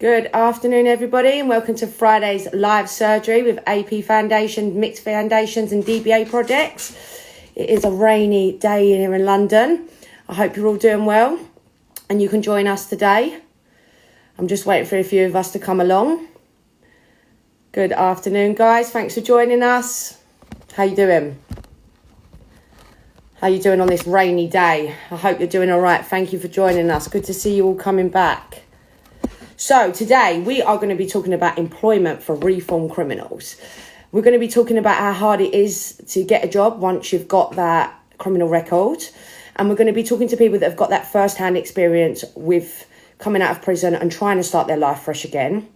Good afternoon, everybody, and welcome to Friday's live surgery with AP Foundation, Mixed Foundations and DBA projects. It is a rainy day here in London. I hope you're all doing well and you can join us today. I'm just waiting for a few of us to come along. Good afternoon, guys. Thanks for joining us. How you doing? How you doing on this rainy day? I hope you're doing all right. Thank you for joining us. Good to see you all coming back. So today we are going to be talking about employment for reformed criminals. We're going to be talking about how hard it is to get a job once you've got that criminal record. And we're going to be talking to people that have got that first-hand experience with coming out of prison and trying to start their life fresh again.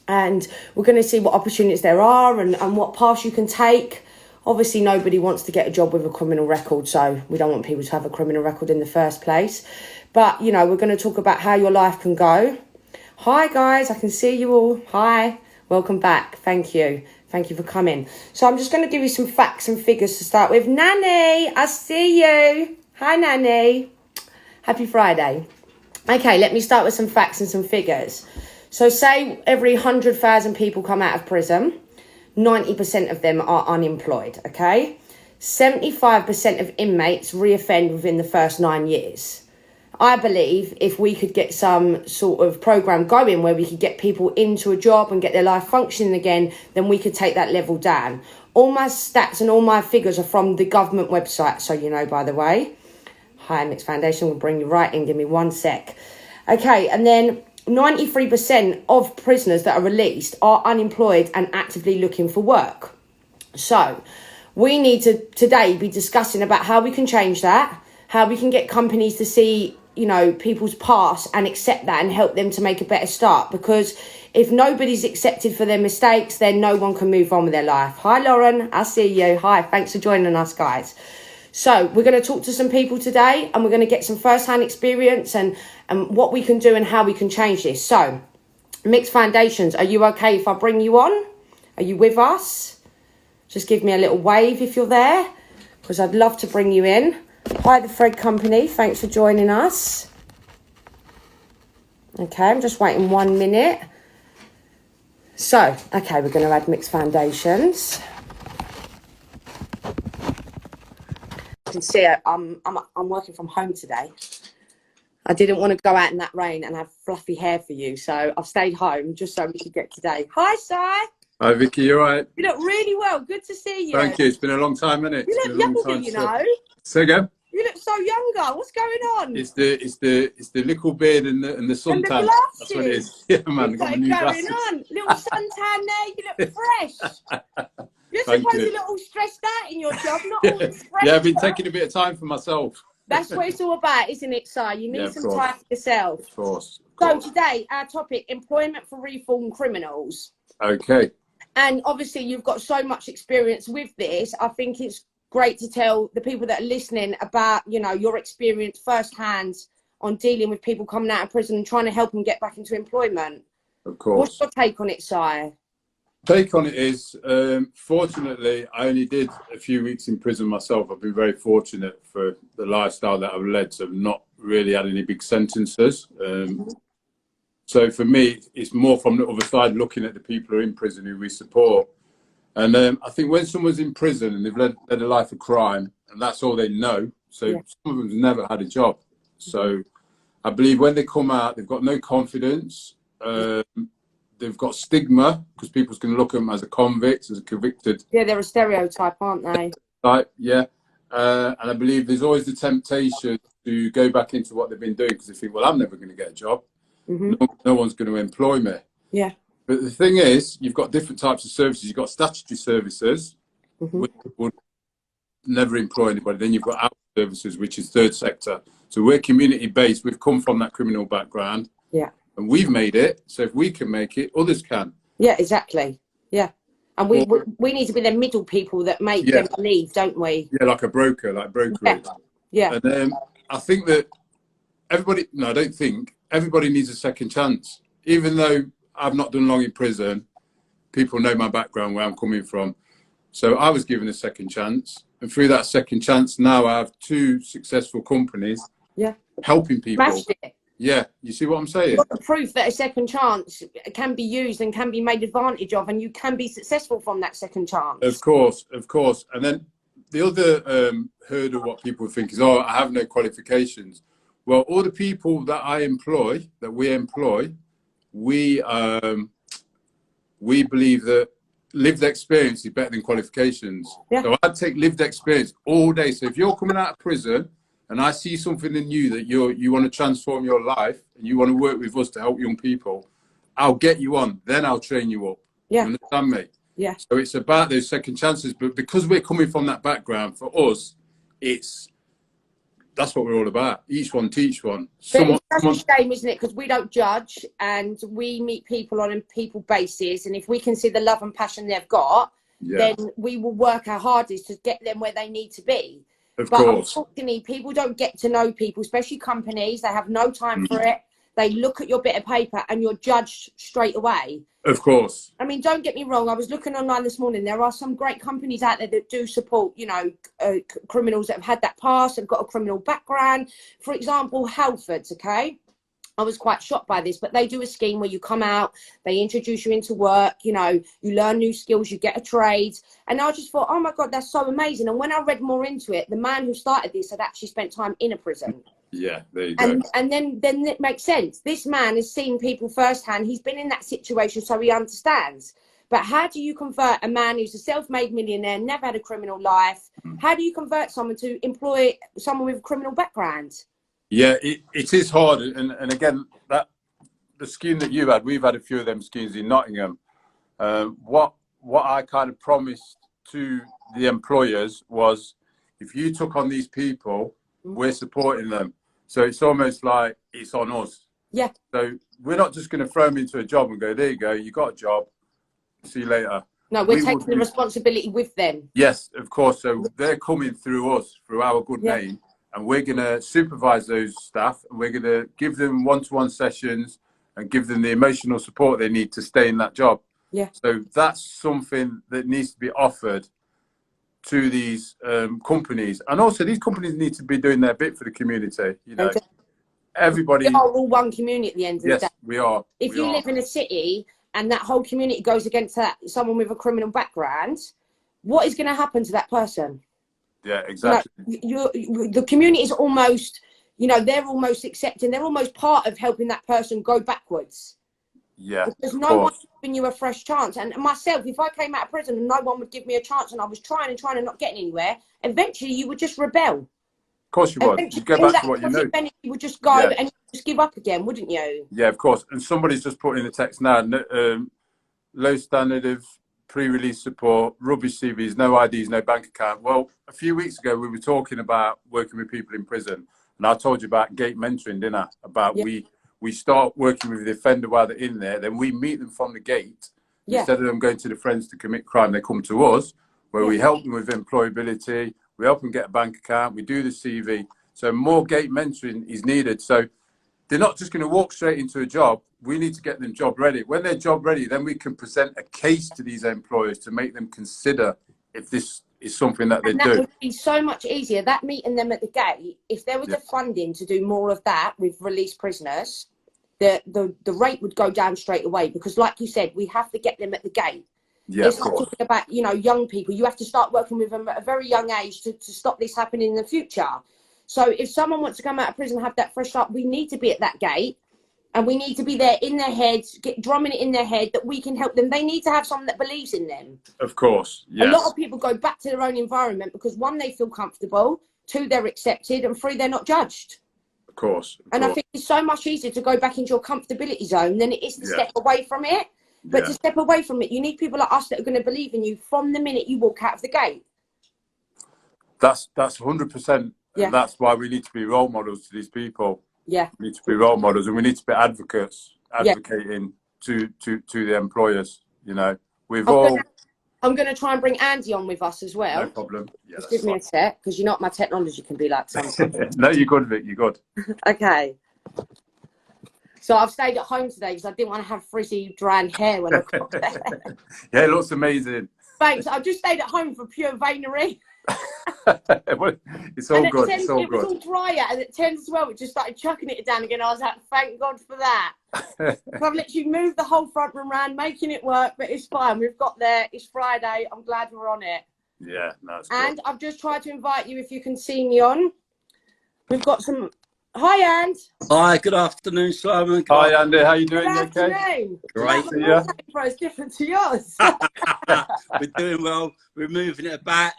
And we're going to see what opportunities there are and what paths you can take. Obviously, nobody wants to get a job with a criminal record, so we don't want people to have a criminal record in the first place. But, you know, we're going to talk about how your life can go. Hi guys, I can see you all. Hi, welcome back. Thank you. Thank you for coming. So I'm just going to give you some facts and figures to start with. Nanny, I see you. Hi Nanny. Happy Friday. Okay, let me start with some facts and some figures. So say every 100,000 people come out of prison, 90% of them are unemployed, okay? 75% of inmates reoffend within the first 9 years. I believe if we could get some sort of program going where we could get people into a job and get their life functioning again, then we could take that level down. All my stats and all my figures are from the government website, so you know, by the way. Hi, Mixed Foundation will bring you right in. Give me 1 sec. Okay, and then 93% of prisoners that are released are unemployed and actively looking for work. So we need to today be discussing about how we can change that, how we can get companies to see, you know, people's past and accept that and help them to make a better start. Because if nobody's accepted for their mistakes, then no one can move on with their life. Hi, Lauren. I see you. Hi. Thanks for joining us, guys. So we're going to talk to some people today and we're going to get some first-hand experience and what we can do and how we can change this. So, Mixed Foundations, are you okay if I bring you on? Are you with us? Just give me a little wave if you're there, because I'd love to bring you in. Hi, the Fred Company. Thanks for joining us. Okay, I'm just waiting 1 minute. So, okay, we're going to add Mixed Foundations. You can see I'm working from home today. I didn't want to go out in that rain and have fluffy hair for you, so I've stayed home just so we could get today. Hi, Si. Hi, Vicky. You all right? You look really well. Good to see you. Thank you. It's been a long time, hasn't it? You look younger, you know. Say again? You look so younger. What's going on? It's the little beard and the suntan. And the glasses. That's what it is. Yeah, man. You've got it going on. Little suntan there. You look fresh. You're Thank supposed you. to look all stressed out in your job, not all stressed. Yeah, I've been taking a bit of time for myself. That's what it's all about, isn't it, Si? You need some time for yourself. Of course. So today, our topic, employment for reformed criminals. Okay. And obviously, you've got so much experience with this. I think it's great to tell the people that are listening about, you know, your experience firsthand on dealing with people coming out of prison and trying to help them get back into employment. Of course. What's your take on it, Si? Take on it is, fortunately, I only did a few weeks in prison myself. I've been very fortunate for the lifestyle that I've led, so I've not really had any big sentences. So for me, it's more from the other side, looking at the people who are in prison who we support. And I think when someone's in prison and they've led a life of crime, and that's all they know, so some of them's never had a job. So I believe when they come out, they've got no confidence. They've got stigma because people's going to look at them as a convict, as a convicted. Yeah, they're a stereotype, aren't they? Right, yeah. And I believe there's always the temptation to go back into what they've been doing because they think, well, I'm never going to get a job. No one's going to employ me. Yeah. But the thing is, you've got different types of services. You've got statutory services, which would never employ anybody. Then you've got our services, which is third sector. So we're community-based. We've come from that criminal background. Yeah. And we've made it, so if we can make it, others can. Yeah, exactly. Yeah. And we need to be the middle people that make them believe, don't we? Yeah, like a broker, like brokerage. Yeah. And I think that I don't think, everybody needs a second chance. Even though I've not done long in prison, people know my background, where I'm coming from. So I was given a second chance. And through that second chance, now I have 2 successful companies helping people. Smashed it. Yeah, you see what I'm saying? You've got the proof that a second chance can be used and can be made advantage of, and you can be successful from that second chance. Of course. And then the other hurdle, what people think is, oh, I have no qualifications. Well, all the people that we employ, we believe that lived experience is better than qualifications. Yeah. So I'd take lived experience all day. So if you're coming out of prison and I see something in you that you want to transform your life and you want to work with us to help young people, I'll get you on. Then I'll train you up. Yeah. You understand me? Yeah. So it's about those second chances. But because we're coming from that background, for us, that's what we're all about. Each one teach one. It's such a shame, isn't it? Because we don't judge and we meet people on a people basis. And if we can see the love and passion they've got, then we will work our hardest to get them where they need to be. Of but course. Unfortunately, people don't get to know people, especially companies. They have no time for it. They look at your bit of paper and you're judged straight away. Of course. I mean, don't get me wrong. I was looking online this morning. There are some great companies out there that do support, criminals that have had that past and got a criminal background. For example, Halfords, okay? I was quite shocked by this, but they do a scheme where you come out, they introduce you into work, you learn new skills, you get a trade. And I just thought, oh my God, that's so amazing. And when I read more into it, the man who started this had actually spent time in a prison. Yeah, there you go. And then it makes sense. This man has seen people firsthand. He's been in that situation, so he understands. But how do you convert a man who's a self-made millionaire, never had a criminal life? How do you convert someone to employ someone with a criminal background? Yeah, it is hard. And again, the scheme that you had, we've had a few of them schemes in Nottingham. What I kind of promised to the employers was, if you took on these people, we're supporting them. So it's almost like it's on us. Yeah. So we're not just going to throw them into a job and go, there you go, you got a job. See you later. No, we're taking the responsibility with them. Yes, of course. So they're coming through us, through our good name. And we're going to supervise those staff, and we're going to give them one-to-one sessions and give them the emotional support they need to stay in that job. Yeah. So that's something that needs to be offered to these companies. And also, these companies need to be doing their bit for the community. Everybody. We are all one community at the end of the day. Yes, we are. If you live in a city and that whole community goes against someone with a criminal background, what is going to happen to that person? Yeah, exactly. The community is almost, they're almost accepting. They're almost part of helping that person go backwards. Yeah. Because no one's giving you a fresh chance. And myself, if I came out of prison and no one would give me a chance and I was trying and not getting anywhere, eventually you would just rebel. Of course you would. You'd go back to what you know. You would just go and just give up again, wouldn't you? Yeah, of course. And somebody's just put in the text now, low standard of pre-release support, rubbish CVs, no IDs, no bank account. Well, a few weeks ago, we were talking about working with people in prison. And I told you about gate mentoring, didn't I? About we start working with the offender while they're in there. Then we meet them from the gate. Yeah. Instead of them going to the friends to commit crime, they come to us, where we help them with employability. We help them get a bank account. We do the CV. So more gate mentoring is needed. So they're not just going to walk straight into a job. We need to get them job ready. When they're job ready, then we can present a case to these employers to make them consider if this is something that they do. That would be so much easier. That meeting them at the gate, if there was the funding to do more of that with released prisoners, the rate would go down straight away. Because like you said, we have to get them at the gate. Yeah, it's not talking about, young people. You have to start working with them at a very young age to stop this happening in the future. So if someone wants to come out of prison and have that fresh start, we need to be at that gate. And we need to be there in their heads, drumming it in their head that we can help them. They need to have someone that believes in them. Of course, yes. A lot of people go back to their own environment because 1, they feel comfortable, 2, they're accepted, and 3, they're not judged. Of course. I think it's so much easier to go back into your comfortability zone than it is to step away from it. But to step away from it, you need people like us that are going to believe in you from the minute you walk out of the gate. That's 100%. Yeah. And that's why we need to be role models to these people. Yeah. We need to be role models, and we need to be advocating to the employers. I'm going to try and bring Andy on with us as well. No problem. Yeah, just give me a sec, because you know what my technology can be like sometimes. No, you're good, Vic. You're good. Okay. So I've stayed at home today because I didn't want to have frizzy, drying hair when I got there. Yeah, it looks amazing. Thanks. I've just stayed at home for pure vainery. Well, it's all good. It's all it was good. all dry out, and at 10 to 12, it just started chucking it down again. I was like, thank God for that. So I've literally moved the whole front room around, making it work, but it's fine. We've got there. It's Friday. I'm glad we're on it. Yeah, no, it's And good. I've just tried to invite you if you can see me on. We've got some. Hi, And. Hi, good afternoon, Simon. Hi, Andy. How you doing? Good You okay? afternoon. Great. My wallpaper is different to yours. We're doing well. We're moving it about.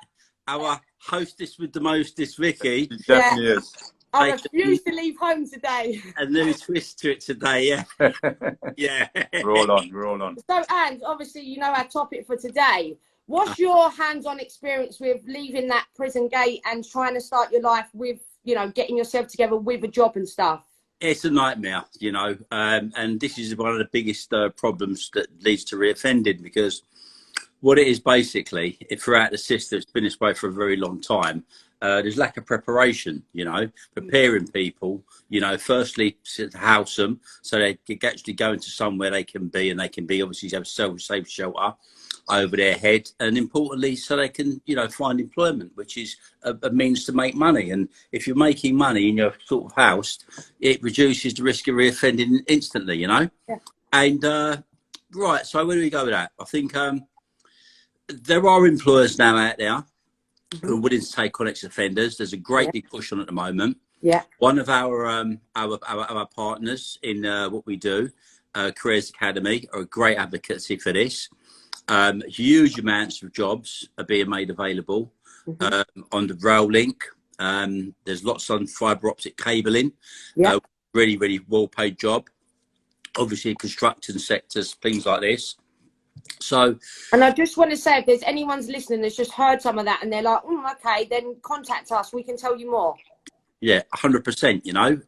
Our hostess with the mostest, Vicky, It definitely is. I refuse to leave home today. a new twist to it today. Yeah, yeah. We're all on. We're all on. So, and obviously, you know our topic for today. What's your hands-on experience with leaving that prison gate and trying to start your life with, you know, getting yourself together with a job and stuff? It's a nightmare, you know, and this is one of the biggest problems that leads to reoffending, because what it is basically, throughout the system, it's been this way for a very long time. There's lack of preparation, you know, preparing people, you know, firstly to house them so they can actually go into somewhere they can be, and they can be obviously have safe shelter over their head, and importantly so they can, you know, find employment, which is a means to make money. And if you're making money and you're sort of housed, it reduces the risk of reoffending instantly, you know. Yeah. And right, so where do we go with that? I think there are employers now out there who are willing to take on ex-offenders. There's a great big push on at the moment. Yeah. One of our partners in what we do, Careers Academy, are a great advocacy for this. Huge amounts of jobs are being made available on the rail link. There's lots on fibre optic cabling. Yeah. Really, really well-paid job. Obviously, construction sectors, things like this. So, and I just want to say, if there's anyone's listening that's just heard some of that and they're like, okay, then contact us. We can tell you more. Yeah, 100%, you know.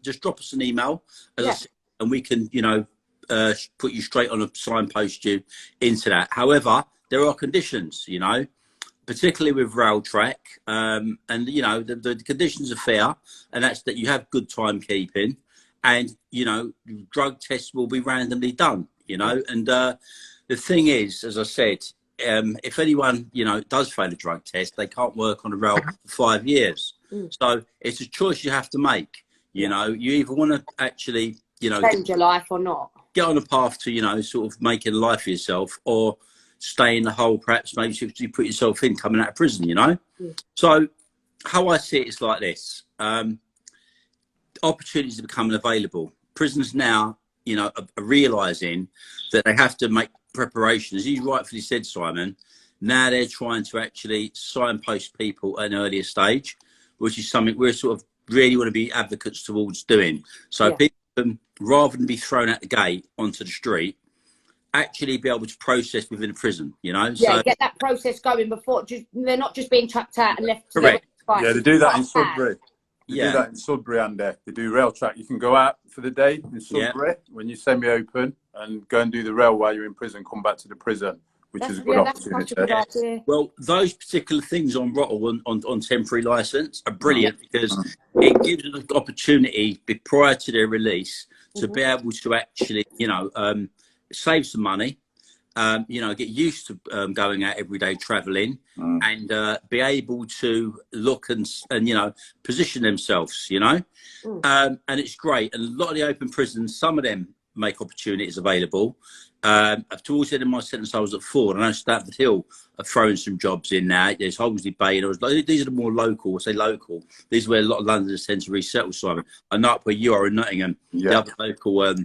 Just drop us an email, as I said, and we can, you know, put you straight on, a signpost you into that. However, there are conditions, you know, particularly with rail track, and, you know, the conditions are fair, and that's that you have good timekeeping, and, you know, drug tests will be randomly done, you know. And the thing is, as I said, if anyone, you know, does fail a drug test, they can't work on the rail for 5 years. So it's a choice you have to make. You know, you either want to actually, you know, change your life or not. Get on a path to, you know, sort of making a life for yourself, or stay in the hole, perhaps maybe you put yourself in coming out of prison, you know. So how I see it is like this. Opportunities are becoming available. Prisons now, you know, are realising that they have to make preparations. As you rightfully said, Simon, now they're trying to actually signpost people at an earlier stage, which is something we're sort of really want to be advocates towards doing. So people can, rather than be thrown out the gate onto the street, actually be able to process within a prison, you know. Yeah, so get that process going before they're not just being chucked out and left. Correct. Yeah, they do that in Sudbury. They do that in Sudbury, and they do rail track. You can go out for the day in Sudbury when you semi-open, and go and do the rail while you're in prison, come back to the prison, which is a good opportunity. Well, those particular things on Rottle on temporary licence are brilliant, because it gives them the opportunity prior to their release to be able to actually, you know, save some money, you know, get used to going out every day travelling, and be able to look and you know, position themselves, you know. And it's great. And a lot of the open prisons, some of them make opportunities available. Towards the end of my sentence, I was at Ford, and I know Stamford Hill are throwing some jobs in now. There's Holmesley Bay, and I was like, these are the more local. I say local. These are where a lot of Londoners tend to resettle, Simon. I know up where you are in Nottingham, the other local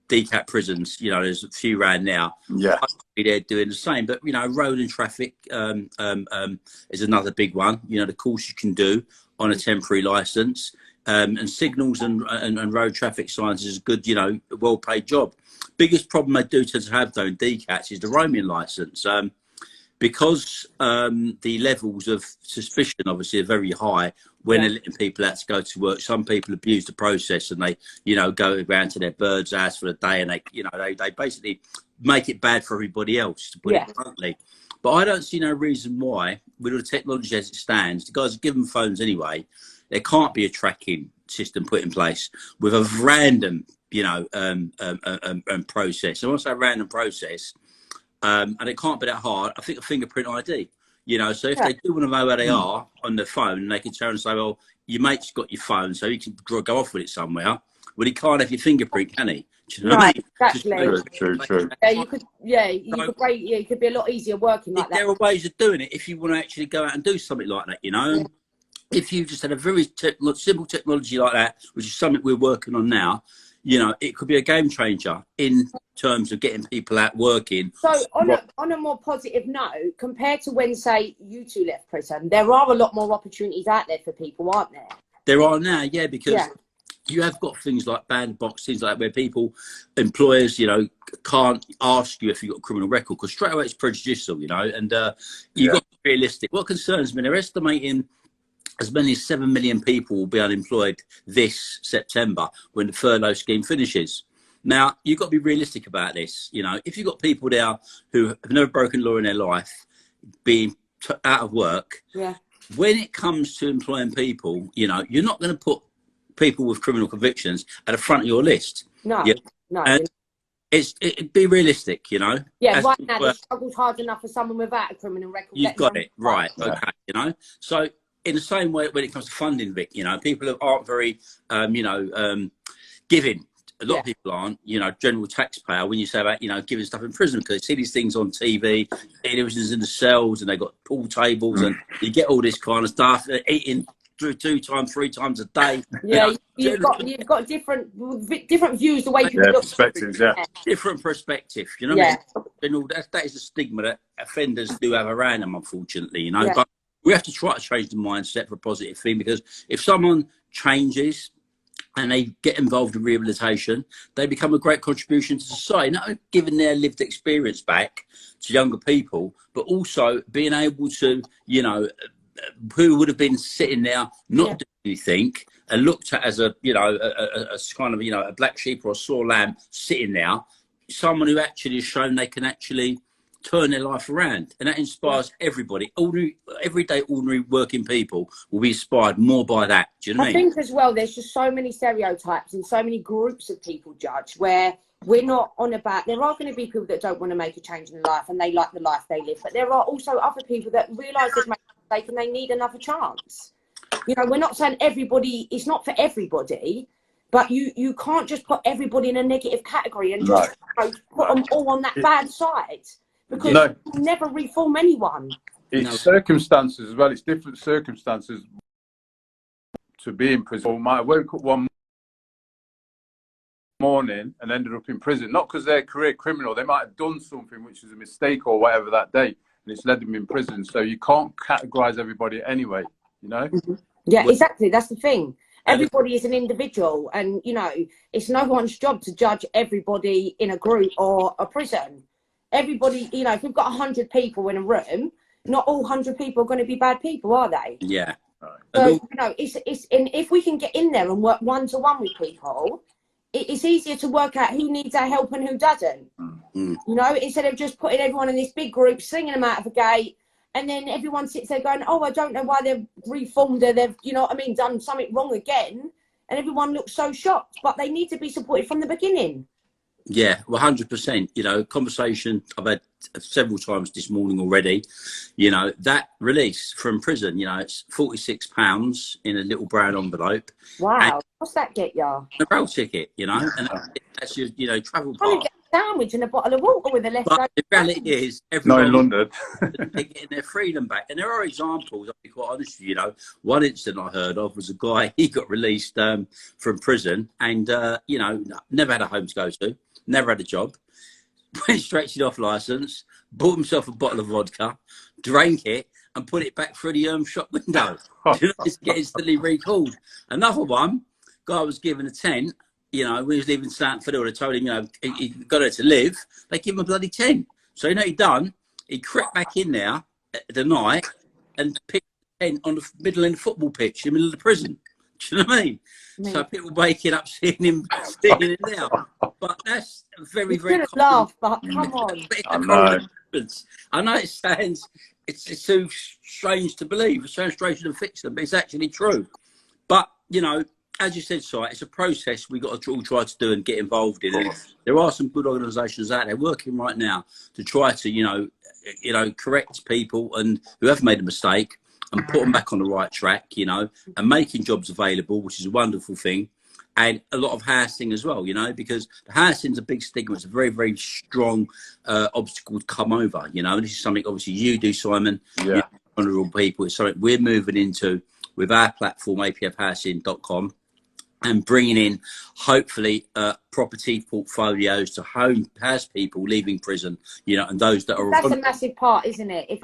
DCAT prisons, you know, there's a few around now. Yeah, they're doing the same. But, you know, road and traffic is another big one. You know, the course you can do on a temporary licence, and signals and road traffic signs is a good, you know, well-paid job. Biggest problem they do tend to have, though, in DCATs is the roaming licence. Because the levels of suspicion, obviously, are very high when they're letting people out to go to work. Some people abuse the process, and they, you know, go around to their bird's house for the day, and they, you know, they basically make it bad for everybody else, to put it bluntly. But I don't see no reason why, with all the technology as it stands, the guys are given phones anyway, there can't be a tracking system put in place with a random, you know, process. And once that random process, and it can't be that hard, I think a fingerprint ID. You know, so if they do want to know where they are on the phone, they can turn and say, well, your mate's got your phone, so he can go off with it somewhere. Well, he can't have your fingerprint, can he? Do you know what I mean? Exactly. True. You could be a lot easier working like that. There are ways of doing it if you want to actually go out and do something like that, you know. Yeah. If you just had a very simple technology like that, which is something we're working on now, you know, it could be a game changer in terms of getting people out working. So on a more positive note, compared to when, say, you two left prison, there are a lot more opportunities out there for people, aren't there? There are now, because you have got things like banned box, things like that, where employers, you know, can't ask you if you've got a criminal record, because straight away it's prejudicial, you know, and you've got to be realistic. What concerns me, they're estimating as many as 7 million people will be unemployed this September when the furlough scheme finishes. Now, you've got to be realistic about this. You know, if you've got people there who have never broken law in their life, being out of work, when it comes to employing people, you know, you're not going to put people with criminal convictions at the front of your list. No. And it'd be realistic, you know. Yeah, right now the struggle's hard enough for someone without a criminal record. You've got it right, okay, you know. So in the same way, when it comes to funding, Vic, you know, people aren't very, giving. A lot of people aren't, you know, general taxpayer, when you say about, you know, giving stuff in prison, because they see these things on TV, televisions in the cells, and they've got pool tables, and you get all this kind of stuff. They're eating 2 times, 3 times a day. Yeah, you know, you've got different views the way people look. Perspectives, different perspective, you know what I mean? That is a stigma that offenders do have around them, unfortunately, you know. But we have to try to change the mindset for a positive thing, because if someone changes and they get involved in rehabilitation, they become a great contribution to society, not only giving their lived experience back to younger people, but also being able to, you know, who would have been sitting there not doing anything and looked at as a, you know, a kind of, you know, a black sheep or a sore lamb sitting there, someone who actually has shown they can actually turn their life around, and that inspires everybody. Everyday ordinary working people will be inspired more by that. Do you know what I mean? I think as well, there's just so many stereotypes and so many groups of people judge, where we're not on about, there are going to be people that don't want to make a change in their life and they like the life they live, but there are also other people that realise they've made a mistake and they need another chance. You know, we're not saying everybody, it's not for everybody, but you can't just put everybody in a negative category and just put them all on that bad side. Because you never reform anyone. It's circumstances as well. It's different circumstances to be in prison. I woke up one morning and ended up in prison, not because they're a career criminal. They might have done something which is a mistake or whatever that day, and it's led them in prison. So you can't categorise everybody anyway, you know? Yeah, exactly. That's the thing. Everybody is an individual, and, you know, it's no one's job to judge everybody in a group or a prison. Everybody, you know, if we've got 100 people in a room, not all 100 people are going to be bad people, are they? Yeah. So, you know, if we can get in there and work one-to-one with people, it's easier to work out who needs our help and who doesn't. You know, instead of just putting everyone in this big group, singing them out of a gate, and then everyone sits there going, oh, I don't know why they've reformed her, they've, you know what I mean, done something wrong again, and everyone looks so shocked. But they need to be supported from the beginning. Yeah, 100%. You know, conversation I've had several times this morning already. You know, that release from prison, you know, it's £46 in a little brown envelope. Wow, what's that get you? A rail ticket, you know, and that's your, you know, travel Can't part. get a sandwich and a bottle of water with a leftover. But the reality is, not in London. they're getting their freedom back. And there are examples, I'll be quite honest with you, you know. One incident I heard of was a guy, he got released from prison and, you know, never had a home to go to. Never had a job, went straight to the off licence, bought himself a bottle of vodka, drank it, and put it back through the shop window. You know, it's get instantly recalled. Another one, guy was given a tent, you know, when he was leaving Stanford, or they told him, you know, he got there to live, they give him a bloody tent. So, you know what he done? He crept back in there at the night and picked the tent on the middle of the football pitch in the middle of the prison. Do you know what I mean? So people waking up seeing him in there. But that's very, very common. Laugh, but come on. I know it sounds, it's too strange to believe. It sounds strange to fix them, but it's actually true. But, you know, as you said, Si, it's a process we got to all try to do and get involved in. And there are some good organisations out there working right now to try to, correct people and who have made a mistake and put them back on the right track, and making jobs available, which is a wonderful thing. And a lot of housing as well, because the housing's a big stigma. It's a very, very strong obstacle to come over, And this is something obviously you do, Simon. Yeah. Vulnerable people. It's something we're moving into with our platform, apfhousing.com. And bringing in, hopefully, property portfolios to house people leaving prison, and those that are. That's a massive part, isn't it? If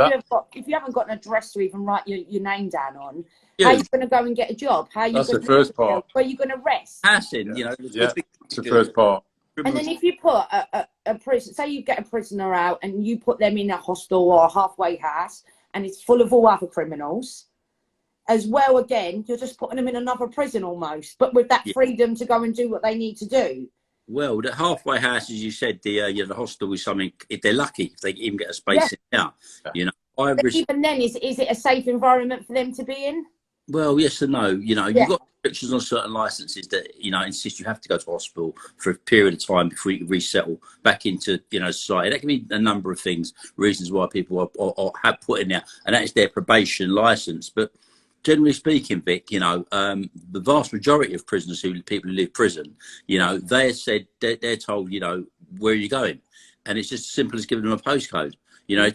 you haven't got an address to even write your name down on, how are you going to go and get a job? How are you? That's the first part. Where are you going to rest? Housing, It's the first part. And then if you put a prison, say you get a prisoner out and you put them in a hostel or a halfway house, and it's full of all other criminals. As well, again, you're just putting them in another prison almost, but with that freedom to go and do what they need to do. Well, the halfway house, as you said, the hostel is something. If they're lucky, if they even get a space in there, But even then, is it a safe environment for them to be in? Well, yes and no. You've got restrictions on certain licenses that insist you have to go to hospital for a period of time before you can resettle back into society. That can be a number of things, reasons why people are have put in there, and that is their probation license, but. Generally speaking, Vic, the vast majority of prisoners people who leave prison, they said they're told, where are you going? And it's just as simple as giving them a postcode.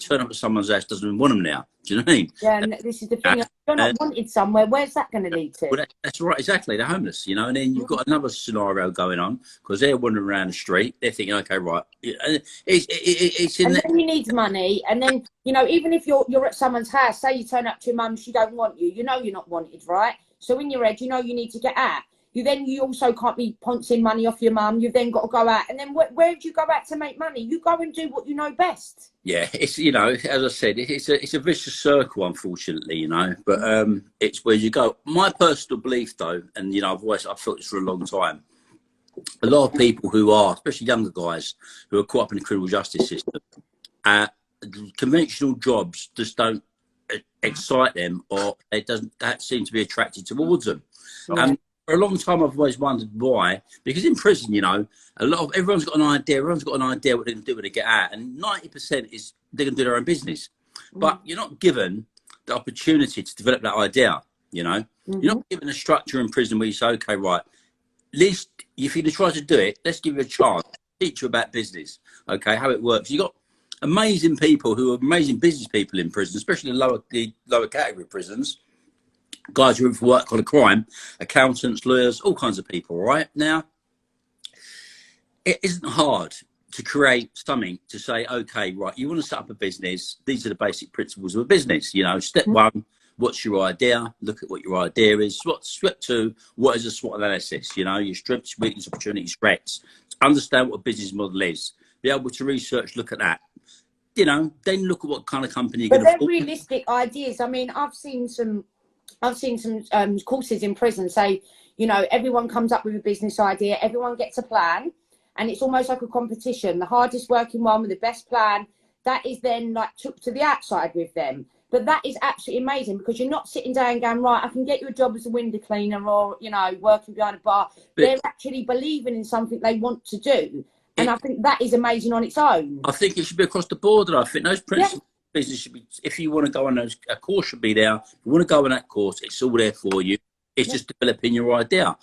Turn up at someone's house doesn't want them now. Do you know what I mean? Yeah, and this is the thing. If you're not wanted somewhere, where's that going to lead to? Well, that's right, exactly. They're homeless, and then you've got another scenario going on because they're wandering around the street. They're thinking, okay, right. It's in and there. then you need money. And then, even if you're at someone's house, say you turn up to your mum, she don't want you. You're not wanted, right? So in your head, you need to get out. You also can't be pouncing money off your mum. You've then got to go out. And then where do you go out to make money? You go and do what you know best. Yeah, it's, as I said, it's a vicious circle, unfortunately, but it's where you go. My personal belief, though, and, I've felt this for a long time, a lot of people who are, especially younger guys, who are caught up in the criminal justice system, conventional jobs just don't excite them, or that seem to be attracted towards them. For a long time, I've always wondered why. Because in prison, everyone's got an idea. Everyone's got an idea what they're going to do when they get out, and 90% is they're going to do their own business. But you're not given the opportunity to develop that idea. You're not given a structure in prison where you say, okay, right, at least if you try to do it, let's give you a chance, teach you about business, okay, how it works. You've got amazing people who are amazing business people in prison, especially the lower category prisons. Guys who work on a crime, accountants, lawyers, all kinds of people, right? Now, it isn't hard to create something to say, okay, right, you want to set up a business. These are the basic principles of a business. Step one, what's your idea? Look at what your idea is. Step two, what is a SWOT analysis? Your strengths, weaknesses, opportunities, threats. Understand what a business model is. Be able to research, look at that. Then look at what kind of company you're going to. But they're realistic ideas. I mean, I've seen some courses in prison say, everyone comes up with a business idea, everyone gets a plan, and it's almost like a competition. The hardest working one with the best plan, that is then took to the outside with them. But that is absolutely amazing because you're not sitting down going, right, I can get you a job as a window cleaner or, working behind a bar. They're actually believing in something they want to do. And I think that is amazing on its own. I think it should be across the board. And I think those principles. Business should be, if you want to go on a course should be there. If you want to go on that course, it's all there for you. It's just developing your idea.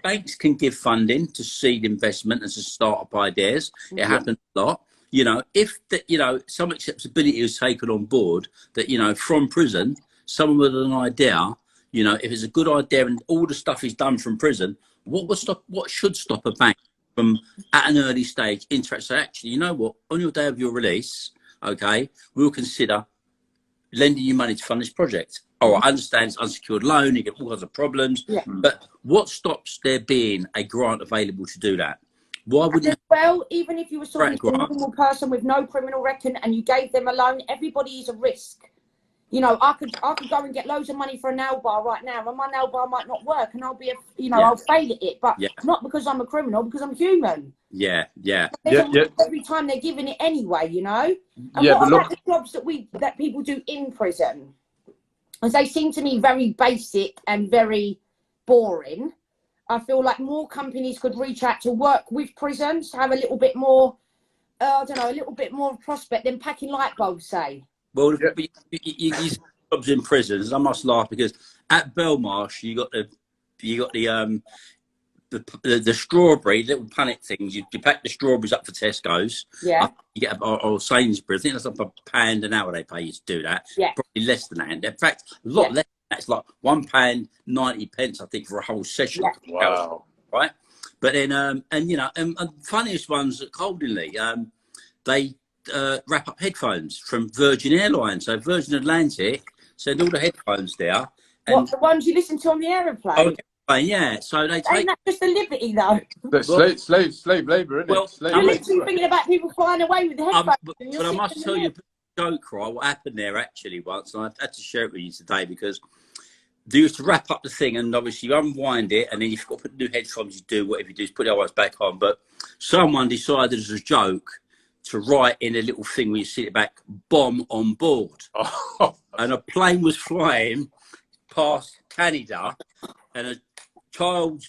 Banks can give funding to seed investment and to start up ideas. It happens a lot. If some acceptability is taken on board that, from prison, someone with an idea, if it's a good idea and all the stuff is done from prison, what should stop a bank from at an early stage interest? So actually, on your day of your release, okay, we'll consider lending you money to fund this project. Oh, I understand it's unsecured loan, you get all kinds of problems, but what stops there being a grant available to do that? Why wouldn't well, even if you were talking to a normal person with no criminal record and you gave them a loan, everybody is a risk. I could go and get loads of money for a nail bar right now, and my nail bar might not work, and I'll be I'll fail at it, but not because I'm a criminal, because I'm human. Every time they're giving it anyway, And what about the jobs that people do in prison? As they seem to me very basic and very boring. I feel like more companies could reach out to work with prisons to have a little bit more, I don't know, a little bit more prospect than packing light bulbs, say. Well, you see jobs in prisons. I must laugh because at Belmarsh you got the strawberry little punnet things. You pack the strawberries up for Tesco's. Yeah. You get or Sainsbury's. I think that's like £1 an hour they pay you to do that. Yeah. Probably less than that. And in fact, a lot less than that. It's like £1.90, I think, for a whole session. Yeah. Wow. Right. But then, and you know, and funniest ones at Coldingley, they wrap up headphones from Virgin Airlines. So Virgin Atlantic send all the headphones there. And, what, the ones you listen to on the aeroplane? Oh, yeah. So they take. Ain't that just a liberty, though? But slave labour, isn't Well, it? Slave You're labour. literally thinking about people flying away with the headphones. But I must tell you a joke, right? What happened there actually once, and I had to share it with you today because they used to wrap up the thing, and obviously you unwind it, and then you've got to put new headphones. You do whatever you do, is put the old ones back on. But someone decided as a joke to write in a little thing when you sit it back, "bomb on board," and a plane was flying past Canada, and a child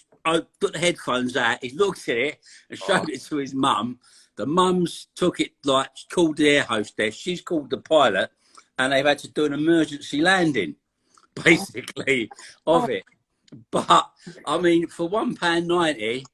put the headphones out. He looked at it and showed it to his mum. The mum's took it, like, called the air hostess. She's called the pilot, and they've had to do an emergency landing, basically, of it. But I mean, for £1.90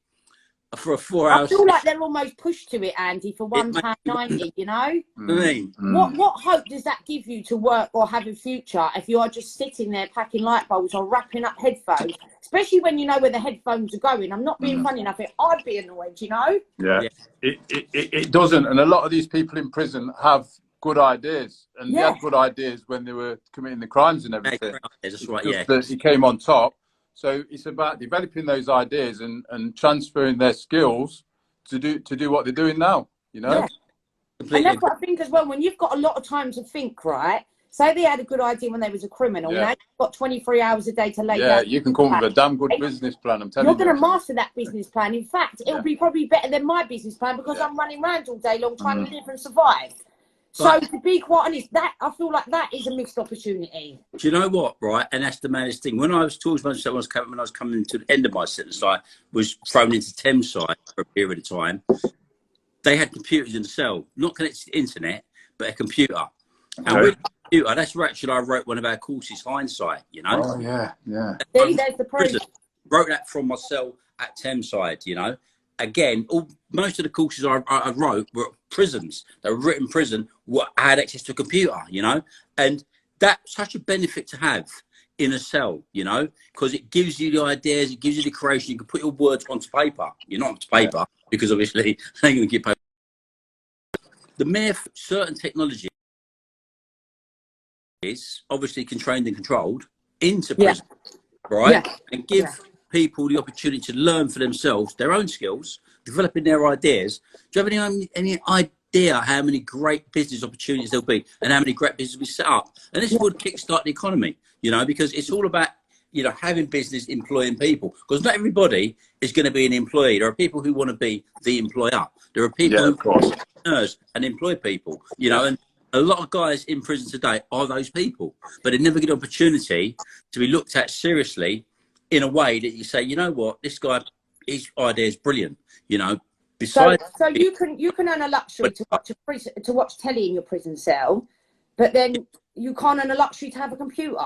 for a 4-hour. I feel like they're almost pushed to it, Andy, for £1.90. You know. I mean, What hope does that give you to work or have a future if you are just sitting there packing light bulbs or wrapping up headphones? Especially when you know where the headphones are going. I'm not being funny enough. I'd be annoyed, you know? Yeah. It doesn't. And a lot of these people in prison have good ideas. And they had good ideas when they were committing the crimes and everything. that's right, yeah. He came on top. So it's about developing those ideas and transferring their skills to do what they're doing now, you know? Yeah. And that's what I think as well. When you've got a lot of time to think, right? Say they had a good idea when they was a criminal. Now you've got 23 hours a day to lay down. Yeah, you can come up with a damn good business plan, I'm telling you. You're going to master that business plan. In fact, it'll be probably better than my business plan because I'm running around all day long trying to live and survive. So to be quite honest, that I feel like that is a missed opportunity. Do you know what, right? And that's the maddest thing. When I was talking to myself, when I was coming to the end of my sentence, I was thrown into Thameside for a period of time. They had computers in the cell, not connected to the internet, but a computer. And with the computer, that's where actually I wrote one of our courses, Hindsight, you know? Oh, yeah. There's the proof. Wrote that from my cell at Thameside, you know? Again, most of the courses I wrote were prisons. They were written in prison. I had access to a computer, you know? And that's such a benefit to have in a cell, you know? Because it gives you the ideas, it gives you the creation. You can put your words onto paper. You're not onto paper because obviously they ain't going to get paper. The mere certain technology is obviously constrained and controlled into prison, right? And give people the opportunity to learn for themselves their own skills, developing their ideas. Do you have any idea how many great business opportunities there'll be and how many great businesses we set up? And this would kickstart the economy, you know, because it's all about, you know, having business, employing people. Because not everybody is going to be an employee. There are people who want to be the employer. There are people who want to be entrepreneurs and employ people, you know, and a lot of guys in prison today are those people, but they never get an opportunity to be looked at seriously in a way that you say, you know what, this guy, his idea is brilliant, you know. Besides, so you can earn a luxury to watch telly in your prison cell, but then you can't earn a luxury to have a computer.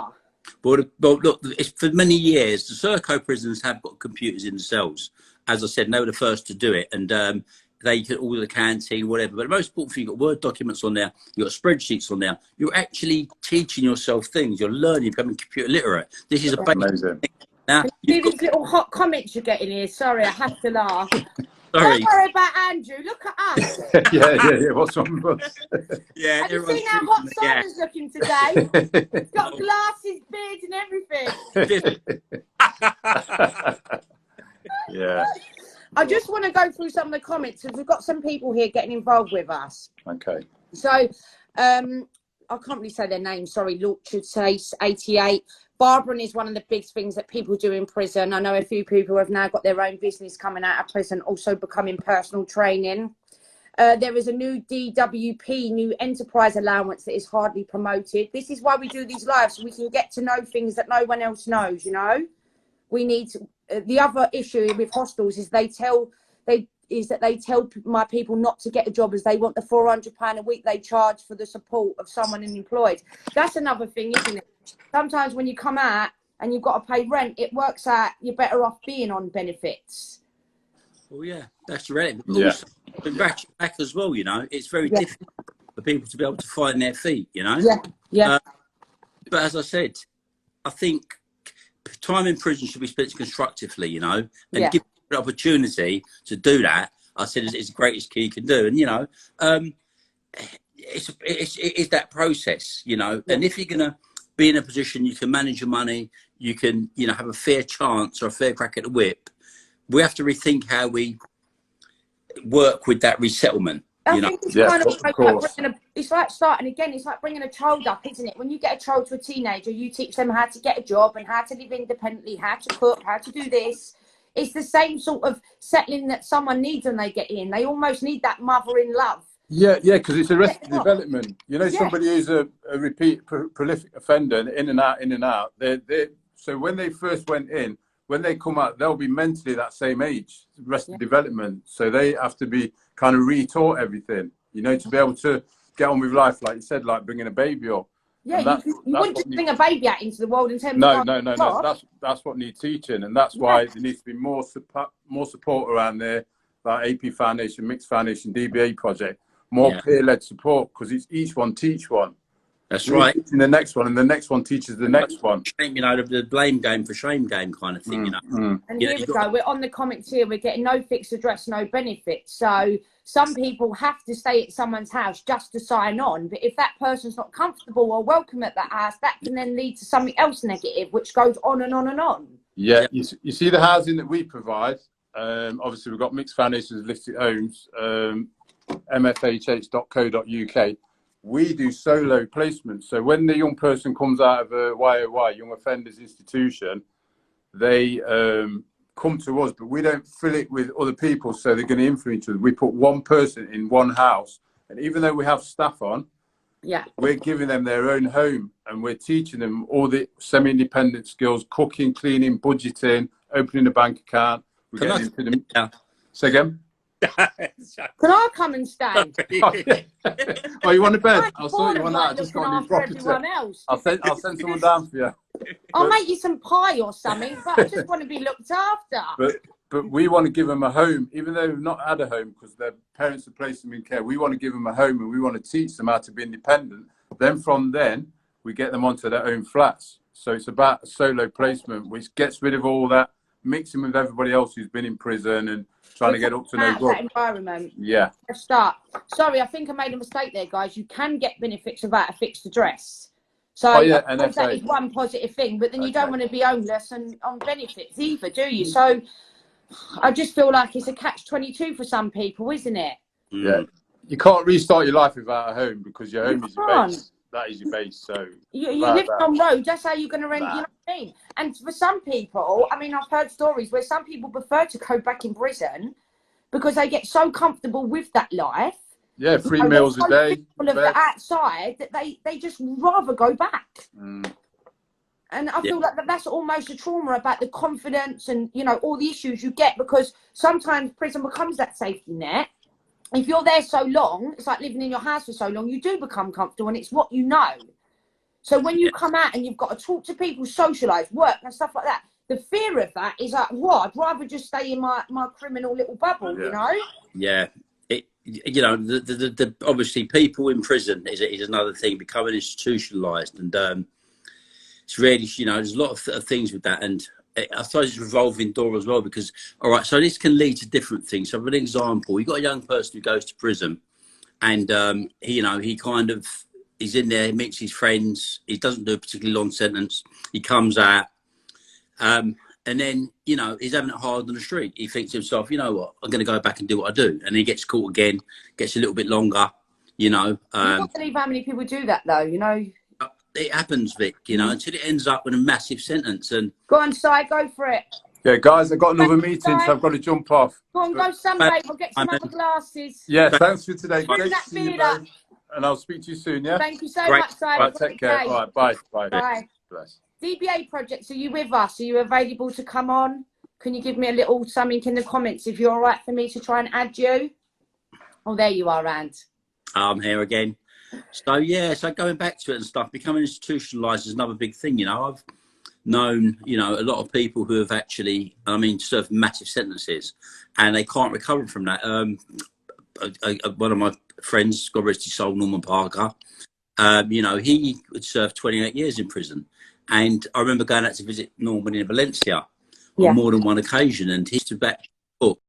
Well, look, it's for many years, the Serco prisons have got computers in the cells. As I said, they were the first to do it, and they could order the canteen, whatever. But the most important thing, you've got Word documents on there, you've got spreadsheets on there. You're actually teaching yourself things. You're learning, you're becoming computer literate. This is a basic thing. Now, see these little hot comments you're getting here. Sorry, I have to laugh. Sorry. Don't worry about Andrew. Look at us. yeah. What's wrong with us? Have you seen how hot Simon's looking today? He's got glasses, beard, and everything. Yeah. I just want to go through some of the comments because we've got some people here getting involved with us. Okay. So, I can't really say their name. Sorry, Lord should say 88. Barbering is one of the big things that people do in prison. I know a few people have now got their own business coming out of prison, also becoming personal training. There is a new DWP, new enterprise allowance that is hardly promoted. This is why we do these lives, so we can get to know things that no one else knows, you know. We need the other issue with hostels is they tell my people not to get a job as they want the £400 a week they charge for the support of someone unemployed. That's another thing, isn't it? Sometimes when you come out and you've got to pay rent, it works out you're better off being on benefits. Well, yeah, that's right. But Yeah. also, back as well, you know, it's very difficult for people to be able to find their feet, you know. Yeah. But as I said, I think time in prison should be spent constructively, you know, and give the opportunity to do that. I said it's the greatest key you can do, and you know, it's that process, you know. And if you're gonna be in a position you can manage your money, you can, you know, have a fair chance or a fair crack at the whip. We have to rethink how we work with that resettlement. I think it's kind of like course. it's like starting again. It's like bringing a child up, isn't it? When you get a child to a teenager, you teach them how to get a job and how to live independently, how to cook, how to do this. It's the same sort of settling that someone needs when they get in. They almost need that mothering love. Yeah, because it's arrested development. You know, somebody who's a repeat prolific offender, in and out. So when they first went in, when they come out, they'll be mentally that same age, arrested development. So they have to be kind of retaught everything, you know, to be able to get on with life, like you said, like bringing a baby up. Yeah, you wouldn't just bring a baby out into the world and tell them no. That's what needs teaching, and that's why there needs to be more support around there, like AP Foundation, Mixed Foundation, DBA project, more peer-led support, because it's each one teach one. That's right. Teaching the next one, and the next one teaches the next one. Shame, you know, the blame game for shame game kind of thing, you know. And here we go. We're on the comments here. We're getting no fixed address, no benefits. So some people have to stay at someone's house just to sign on. But if that person's not comfortable or welcome at that house, that can then lead to something else negative, which goes on and on and on. Yeah, you see the housing that we provide. Obviously, we've got Mixed Foundations Listed Homes, mfhh.co.uk. We do solo placements. So when the young person comes out of a YOI, Young Offenders Institution, they come to us, but we don't fill it with other people, so they're going to influence us. We put one person in one house, and even though we have staff on, we're giving them their own home, and we're teaching them all the semi-independent skills: cooking, cleaning, budgeting, opening a bank account. We're getting into them. Say again. Can I come and stay? Oh, you want a bed? I'll sort you one out. I just got a new property. I'll send someone down for you. I'll make you some pie or something, but I just want to be looked after. But we want to give them a home, even though they've not had a home because their parents have placed them in care. We want to give them a home, and we want to teach them how to be independent. Then from then, we get them onto their own flats. So it's about a solo placement, which gets rid of all that mixing with everybody else who's been in prison and trying to get up to no good. That environment. Yeah. Let's start. Sorry, I think I made a mistake there, guys. You can get benefits without a fixed address. So that is one positive thing, but then you don't want to be homeless and on benefits either, do you? So I just feel like it's a catch-22 for some people, isn't it? Yeah. You can't restart your life without a home because your home is your base. That is your base. So you live on road. That's how you're going to rent. You know what I mean? And for some people, I mean, I've heard stories where some people prefer to go back in prison because they get so comfortable with that life. Yeah, 3 meals a day. Full of the outside that they just rather go back. And I feel like that's almost a trauma about the confidence and, you know, all the issues you get, because sometimes prison becomes that safety net. If you're there so long, it's like living in your house for so long, you do become comfortable and it's what you know. So when you come out and you've got to talk to people, socialise, work and stuff like that, the fear of that is like, what? I'd rather just stay in my criminal little bubble, you know? Yeah. You know, the obviously people in prison is another thing, becoming institutionalised, and it's really, you know, there's a lot of things with that, and I suppose it's a revolving door as well, because all right, so this can lead to different things. So for an example, you've got a young person who goes to prison, and he kind of, he's in there, he meets his friends, he doesn't do a particularly long sentence, he comes out, and then, you know, he's having it hard on the street. He thinks to himself, you know what, I'm going to go back and do what I do. And he gets caught again, gets a little bit longer, you know. You can't believe how many people do that, though, you know. It happens, Vic, you know, until it ends up with a massive sentence. And go on, Si, go for it. Yeah, guys, I've got another meeting, so I've got to jump off. Go on, go sunbathe. We'll get some other glasses. Yeah, thanks for today. Great to see you, both. And I'll speak to you soon, yeah? Thank you so much, Si. Right, take care. All right, bye. Bye. DBA projects, are you with us? Are you available to come on? Can you give me a little something in the comments if you're all right for me to try and add you? Oh, there you are, Ant. I'm here again. So yeah, so going back to it and stuff, becoming institutionalised is another big thing. You know, I've known, you know, a lot of people who have actually, I mean, served massive sentences, and they can't recover from that. One of my friends, God rest his soul, Norman Parker. You know, he would serve 28 years in prison, and I remember going out to visit Norman in Valencia on more than one occasion, and he used to back cook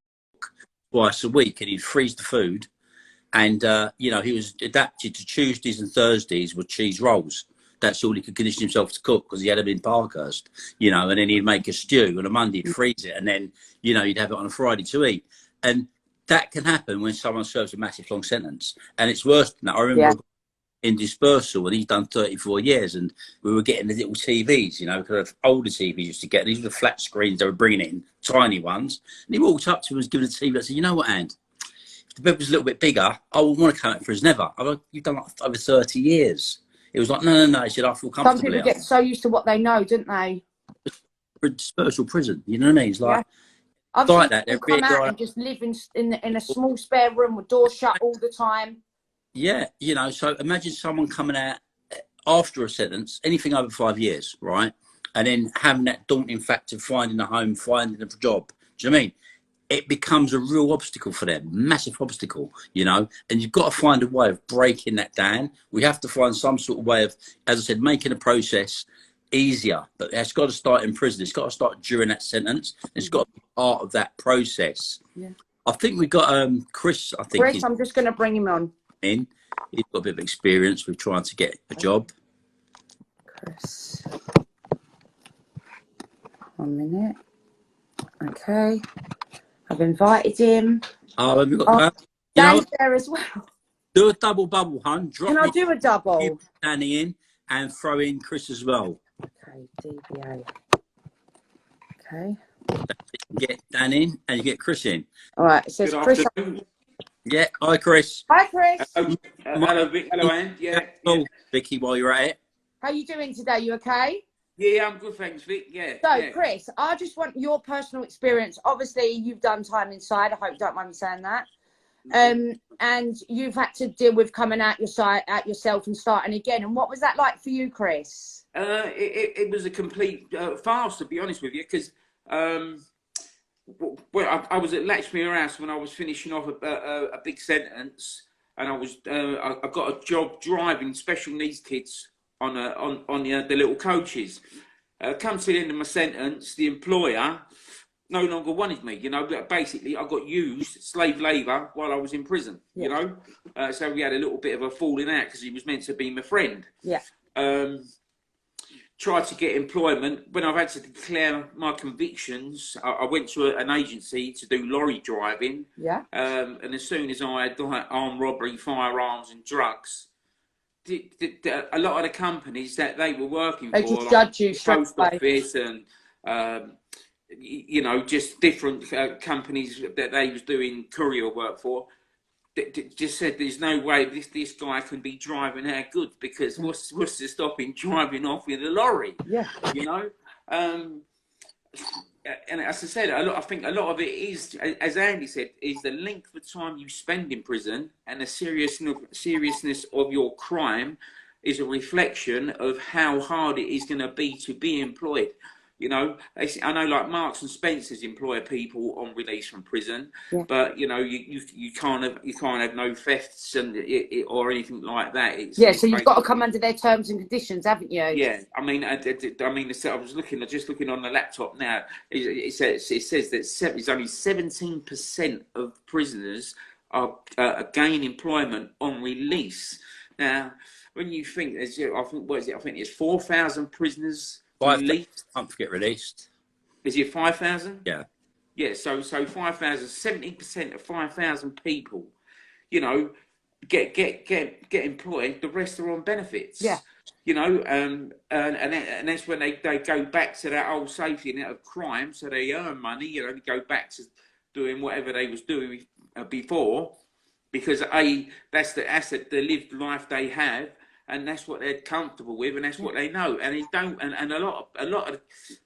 twice a week, and he'd freeze the food. And, you know, he was adapted to Tuesdays and Thursdays with cheese rolls. That's all he could condition himself to cook because he had them in Parkhurst, you know, and then he'd make a stew on a Monday, he'd freeze it, and then, you know, he'd have it on a Friday to eat. And that can happen when someone serves a massive long sentence. And it's worse than that. I remember in dispersal, and he's done 34 years, and we were getting the little TVs, you know, kind of older TVs used to get. These were the flat screens they were bringing in, tiny ones. And he walked up to him and was giving the TV. I said, you know what, Anne? The bed was a little bit bigger, I wouldn't want to come out for as never. I'm like, you've done like over 30 years. It was like, no. He said, I feel comfortable. Some people get so used to what they know, don't they? Dispersal prison, you know what I mean? It's like, I've like seen that. people come out and just live in a small spare room with doors shut all the time. Yeah, you know, so imagine someone coming out after a sentence, anything over 5 years, right? And then having that daunting fact of finding a home, finding a job. Do you know what I mean? It becomes a real obstacle for them, massive obstacle, you know, and you've got to find a way of breaking that down. We have to find some sort of way of, as I said, making the process easier, but it's got to start in prison. It's got to start during that sentence. It's got to be part of that process. Yeah. I think we got Chris, I think. Chris, I'm just going to bring him on. He's got a bit of experience with trying to get a job. Chris. 1 minute. Okay. I've invited him. Oh, have you got Dan's there as well. Do a double bubble, hun. Can I do a double? Danny in and throw in Chris as well. Okay, DBA. Okay. Get Dan in and you get Chris in. All right. It says Chris. Yeah. Hi, Chris. Hi, Chris. Hello, Vic. Hello, Anne. Yeah. Vicky, while you're at it. How you doing today? You okay? Yeah, I'm good, thanks, Vic. Yeah. So, Chris, I just want your personal experience. Obviously, you've done time inside. I hope you don't mind me saying that. And you've had to deal with coming out yourself and starting again. And what was that like for you, Chris? It was a complete farce, to be honest with you, because well, I was at Latchmere House when I was finishing off a big sentence, and I got a job driving special needs kids on the little coaches. Come to the end of my sentence, the employer no longer wanted me. You know, basically I got used slave labour while I was in prison. Yeah. You know, so we had a little bit of a falling out because he was meant to be my friend. Yeah. Tried to get employment. When I've had to declare my convictions, I went to an agency to do lorry driving. Yeah. And as soon as I had like armed robbery, firearms, and drugs, a lot of the companies that they were working for, just judge you straight post office and you know, just different companies that they was doing courier work for, just said there's no way this guy can be driving our goods, because what's to stop him driving off with a lorry? Yeah, you know. And as I said, I think a lot of it is, as Andy said, is the length of time you spend in prison and the seriousness of your crime is a reflection of how hard it is going to be to be employed. You know, I know like Marks and Spencer's employ people on release from prison, but you know, you can't have no thefts and or anything like that. So you've got to come under their terms and conditions, haven't you? Yeah, I mean, I was just looking on the laptop now. It says that it's only 17% of prisoners are gain employment on release. Now, when you think there's, I think there's 4,000 prisoners. 5,000 can't get released. Is it 5,000? Yeah. Yeah, so 5,000, 70% of 5,000 people, you know, get employed. The rest are on benefits. Yeah. You know, and that's when they go back to that old safety net of crime, so they earn money. You know, they go back to doing whatever they was doing before, because that's the lived life they have. and that's what they're comfortable with, and that's what they know. And they don't, and a lot of,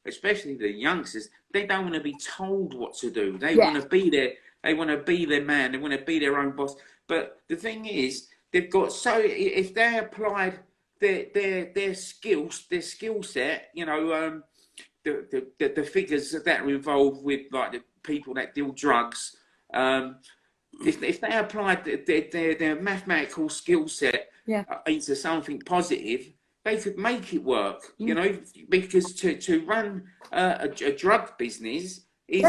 especially the youngsters, they don't want to be told what to do. They want to be there. They want to be their man. They want to be their own boss. But the thing is, they've got if they applied their skill set, you know, the figures that are involved with like the people that deal drugs, if they applied their mathematical skill set into something positive, they could make it work. You know, because to run a drug business is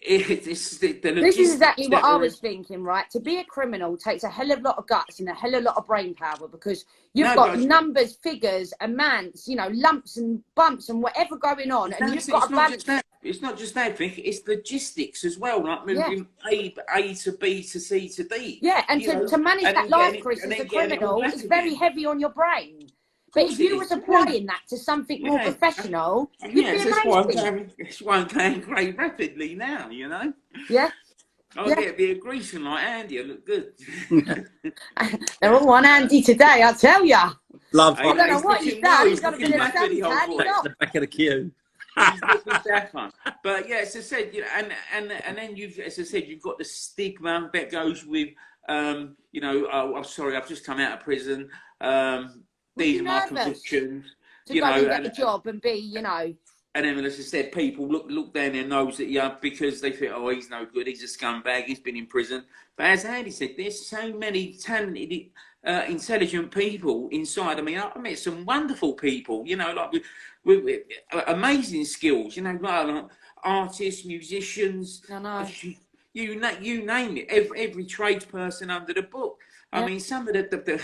this is exactly what I was thinking, right? To be a criminal takes a hell of a lot of guts and a hell of a lot of brain power, because you've got numbers, figures, amounts, you know, lumps and bumps and whatever going on, and you've got to balance. It's not just that thing; it's logistics as well, like moving A to B to C to D. Yeah, and to manage that life, Chris, as a criminal, is very heavy on your brain. But if you was applying that to something more professional, you'd be amazing. That's why I'm going great rapidly now, you know? Yeah. I'll get the greasing like Andy. I look good. They're all on Andy today, I tell ya. Love. I don't know what he's done. He's got a bit of the back of the queue. That fun. But yeah, as I said, you know, and then as I said, you've got the stigma that goes with, you know, oh, I'm sorry, I've just come out of prison. These are my convictions. To go and get a job and be, you know. And then, as I said, people look down their nose at you because they think, oh, he's no good, he's a scumbag, he's been in prison. But as Andy said, there's so many talented, intelligent people inside. I mean, I met some wonderful people, you know, like with amazing skills, you know, like artists, musicians. I know. You name it. Every tradesperson under the book. I mean, some of the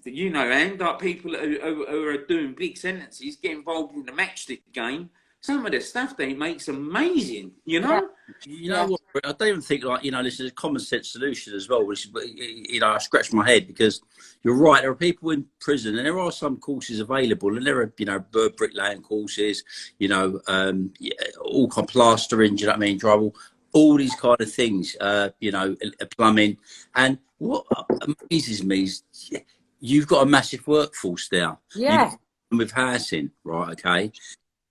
you know, and like people who are doing big sentences get involved in the matchstick game. Some of the stuff they make's amazing, you know. You know what? I don't even think like, you know, this is a common sense solution as well. Which, you know, I scratch my head because you're right. There are people in prison, and there are some courses available, and there are, you know, bricklaying courses, you know, all kind of plastering. Do you know what I mean? Drywall, all these kind of things. You know, plumbing, and what amazes me is you've got a massive workforce there. Yeah. With housing, right? Okay.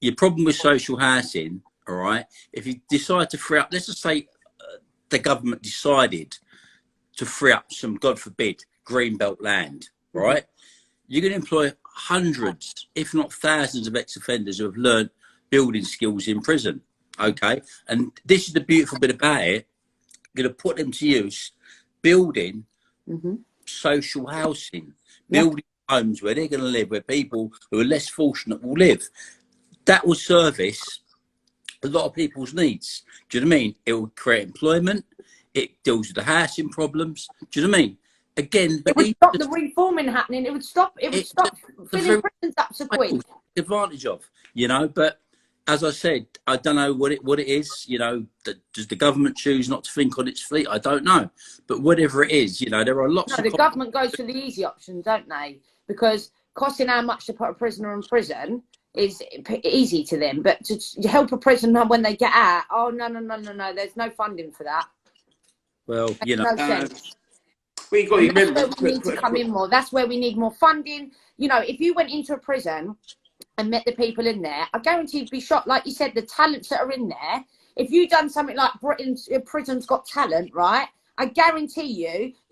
Your problem with social housing, all right, if you decide to free up, let's just say the government decided to free up some, God forbid, greenbelt land, right? You're going to employ hundreds, if not thousands of ex-offenders who have learned building skills in prison, okay? And this is the beautiful bit about it. You're going to put them to use building social housing, building homes where they're going to live, where people who are less fortunate will live. That will service a lot of people's needs. Do you know what I mean? It will create employment. It deals with the housing problems. Do you know what I mean? Again, it would stop the reforming happening. It would stop. It would stop filling prisons up so quick. Advantage of, you know. But as I said, I don't know what it is. You know, does the government choose not to think on its feet? I don't know. But whatever it is, you know, there are lots. No, the government goes for the easy option, don't they? Because costing how much to put a prisoner in prison is easy to them, but to help a prisoner when they get out, oh no, there's no funding for that. Well, you know, no sense. We got that's where we need to come in more. That's where we need more funding. You know, if you went into a prison and met the people in there, I guarantee you'd be shocked. Like you said, the talents that are in there. If you done something like Prison's Got Talent, right? I guarantee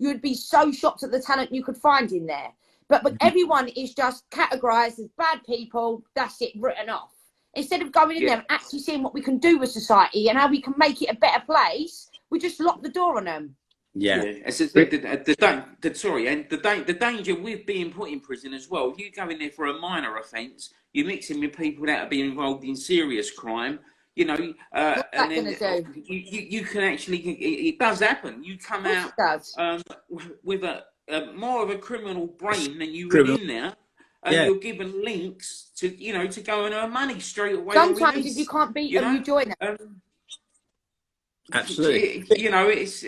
you would be so shocked at the talent you could find in there. But everyone is just categorised as bad people. That's it, written off. Instead of going in there and actually seeing what we can do with society and how we can make it a better place, we just lock the door on them. The danger with being put in prison as well. If you go in there for a minor offence, you're mixing with people that are being involved in serious crime. You know, and then you can actually. It does happen. You come out with a more of a criminal brain than you were in there, and you're given links to, you know, to go and earn money straight away. Sometimes if you can't beat them, you join them. Absolutely. You know, it's.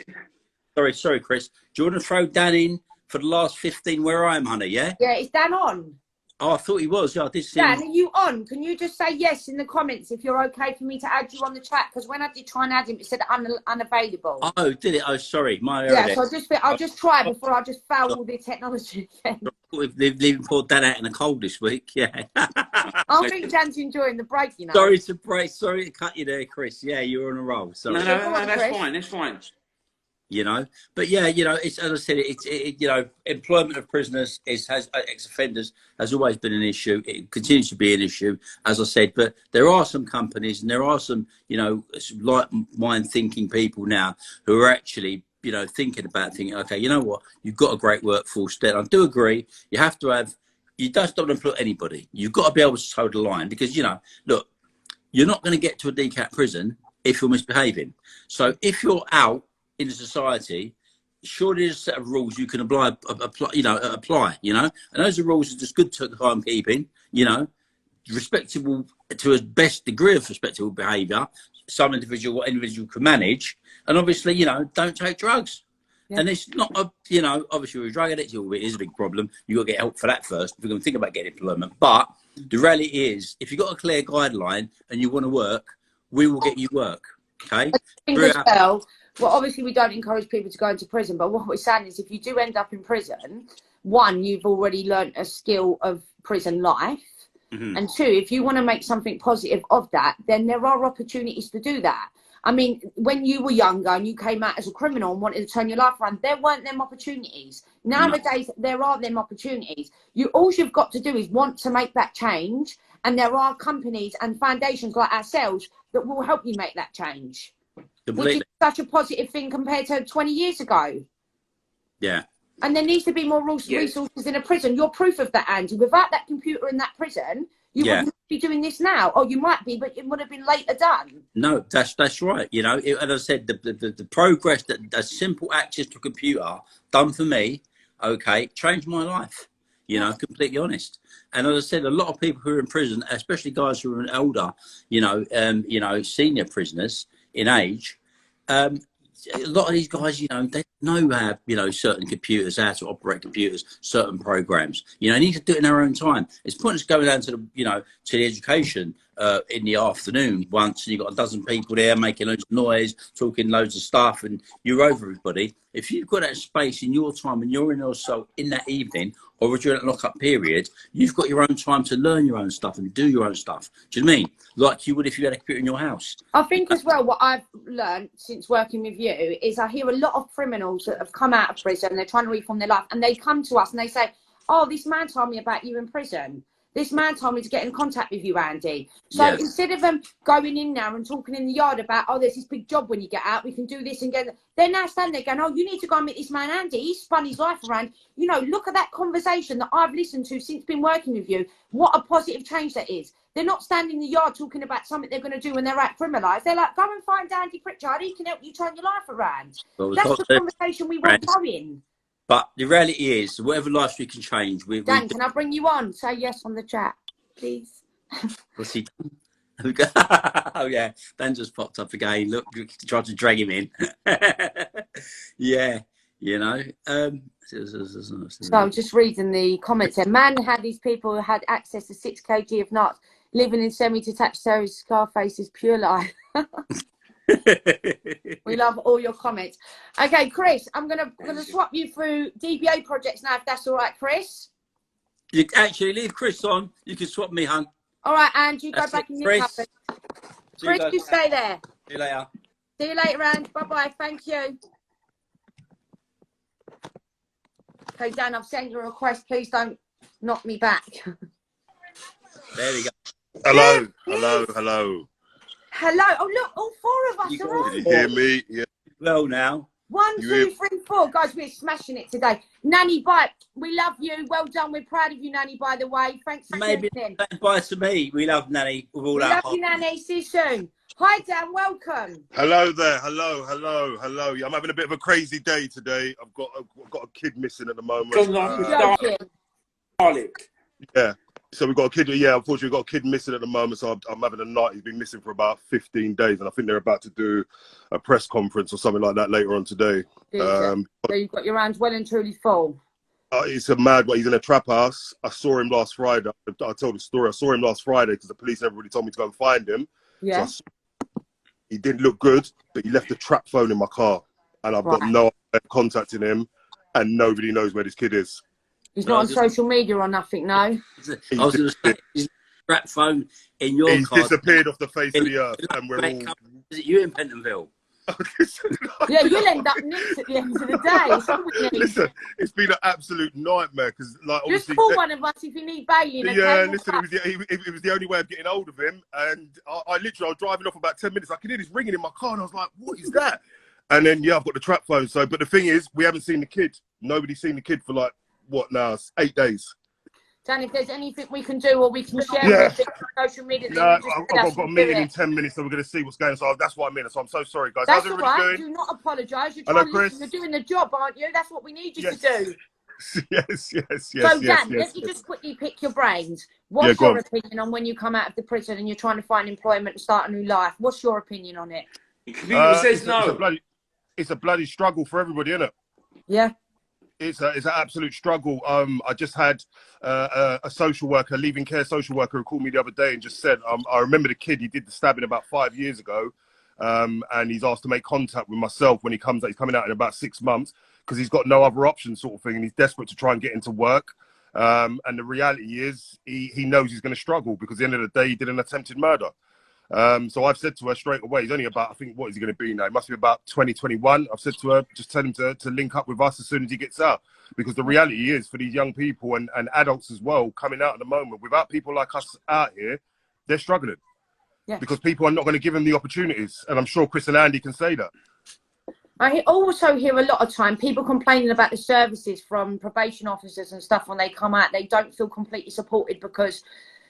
Sorry, Chris. Do you want to throw Dan in for the last 15 where I am, honey? Yeah. Yeah, it's Dan on. Oh, I thought he was. Yeah, I did see Dan, him. are you on? Can you just say yes in the comments if you're okay for me to add you on the chat? Because when I did try and add him, it said unavailable. Oh, did it? Oh, sorry. My Yeah, error so I'll just try there. before I just foul all the technology again. They've leaving poor Dan out in the cold this week. Yeah. I think Dan's enjoying the break, you know. Sorry to cut you there, Chris. Yeah, you're on a roll. Sorry. No, that's fine. That's fine. You know, but yeah, you know, it's, as I said, you know, employment of prisoners has ex-offenders has always been an issue. It continues to be an issue, as I said. But there are some companies and there are some, you know, like-minded thinking people now who are actually, you know, thinking, okay, you know what, you've got a great workforce there. I do agree. You have to have. You just don't employ anybody. You've got to be able to toe the line because, you know, look, you're not going to get to a DCAT prison if you're misbehaving. So if you're out in society, surely there's a set of rules you can apply, you know, and those are rules are just good timekeeping, you know, respectable to a best degree of respectable behaviour, some individual can manage, and obviously, you know, don't take drugs. Yeah. And it's not a, you know, obviously with drug addicts, it is a big problem. You've got to get help for that first if you're going to think about getting employment. But the reality is, if you've got a clear guideline and you want to work, we will get you work. Okay. I think as well, obviously we don't encourage people to go into prison, but what we're saying is if you do end up in prison, one, you've already learnt a skill of prison life. Mm-hmm. And two, if you want to make something positive of that, then there are opportunities to do that. I mean, when you were younger and you came out as a criminal and wanted to turn your life around, there weren't them opportunities. Nowadays, there are them opportunities. All you've got to do is want to make that change. And there are companies and foundations like ourselves that will help you make that change. Completely. Which is such a positive thing compared to 20 years ago. Yeah. And there needs to be more resources in a prison. You're proof of that, Andy. Without that computer in that prison, you wouldn't be doing this now. Or you might be, but it would have been later done. No, that's right. You know, and as I said, the progress that a simple access to a computer done for me, okay, changed my life. You know, completely honest. And as I said, a lot of people who are in prison, especially guys who are older, you know, senior prisoners in age, a lot of these guys, you know, they know how, you know, certain computers, how to operate computers, certain programs. You know, they need to do it in their own time. It's pointless going down to the, you know, to the education in the afternoon once, and you've got a dozen people there making loads of noise, talking loads of stuff, and you're over everybody. If you've got that space in your time and you're in your cell in that evening or during that lock-up period, you've got your own time to learn your own stuff and do your own stuff. Do you know what I mean? Like you would if you had a computer in your house. I think as well, what I've learned since working with you is I hear a lot of criminals that have come out of prison and they're trying to reform their life, and they come to us and they say, oh, this man told me about you in prison. This man told me to get in contact with you, Andy. So instead of them going in now and talking in the yard about, oh, there's this big job when you get out, we can do this and get, they're now standing there going, oh, you need to go and meet this man, Andy. He's spun his life around. You know, look at that conversation that I've listened to since been working with you. What a positive change that is. They're not standing in the yard talking about something they're going to do when they're out criminalised. They're like, go and find Andy Pritchard. He can help you turn your life around. Well, that's the conversation we want going. But the reality is, whatever lives we can change. Dan, can I bring you on? Say yes on the chat, please. What's he done? Oh, yeah. Dan just popped up again. Look, tried to drag him in. Yeah, you know. So I'm just reading the comments here. Man had these people who had access to 6 kg of nuts, living in semi-detached areas, Scarface is pure life. We love all your comments. Okay, Chris, I'm gonna swap you through DBA projects now, if that's all right, Chris. You actually leave Chris on. You can swap me, hon. All right, and you go back in your cupboard. Chris, you stay there. See you later. See you later, Ange. Bye-bye. Thank you. Okay, Dan, I've sent you a request. Please don't knock me back. There we go. Hello, hello, hello. Hello. Oh, look, all 4 of us are on. Did you hear me? Yeah. Well, now. 1, 2, 3, 4. Guys, we're smashing it today. Nanny Bite, we love you. Well done. We're proud of you, Nanny, by the way. Thanks for listening. Bye to me. We love Nanny. We love you, Nanny. See you soon. Hi, Dan. Welcome. Hello there. Hello, hello, hello. I'm having a bit of a crazy day today. I've got a kid missing at the moment. Yeah. So we've got a kid. Yeah, unfortunately, we've got a kid missing at the moment. So I'm having a night. He's been missing for about 15 days, and I think they're about to do a press conference or something like that later on today. So you've got your hands well and truly full. It's a mad one. He's in a trap house. I saw him last Friday. I told the story. I saw him last Friday because the police and everybody told me to go and find him. Yeah. So he didn't look good, but he left the trap phone in my car. And I've got no way of contacting him, and nobody knows where this kid is. He's not on social media or nothing, no? I was going to say, his trap phone in your He's car. disappeared off the face of the earth, and we're all... Is it you in Pentonville? Yeah, you'll end up nicked at the end of the day. Listen, it's been an absolute nightmare because, like, just call one of us if you need bailing. Yeah, listen, it was the only way of getting hold of him, and I literally, I was driving off about 10 minutes. I could hear this ringing in my car, and I was like, "What is that?" And then, yeah, I've got the trap phone. So, but the thing is, we haven't seen the kid. Nobody's seen the kid for like what now? 8 days. Dan, if there's anything we can do or we can share with social media, no, I've got a meeting in 10 minutes, so we're going to see what's going on. So that's what I mean. So I'm so sorry, guys. That's all right. Do not apologise. You're trying to listen. You're doing the job, aren't you? That's what we need you to do. Yes. So, Dan, let me just quickly pick your brains. What's your opinion on when you come out of the prison and you're trying to find employment and start a new life? What's your opinion on it? Says no. It's a bloody struggle for everybody, isn't it? Yeah. It's an absolute struggle. I just had a social worker, leaving care social worker, who called me the other day and just said, I remember the kid, he did the stabbing about 5 years ago, and he's asked to make contact with myself when he comes out. He's coming out in about 6 months because he's got no other option, sort of thing, and he's desperate to try and get into work. And the reality is he knows he's going to struggle because at the end of the day, he did an attempted murder. So I've said to her straight away, he's only about, I think, what is he going to be now? It must be about 2021. I've said to her, just tell him to link up with us as soon as he gets out. Because the reality is, for these young people and adults as well, coming out at the moment, without people like us out here, they're struggling. Yeah. Because people are not going to give them the opportunities. And I'm sure Chris and Andy can say that. I also hear a lot of time people complaining about the services from probation officers and stuff when they come out. They don't feel completely supported because...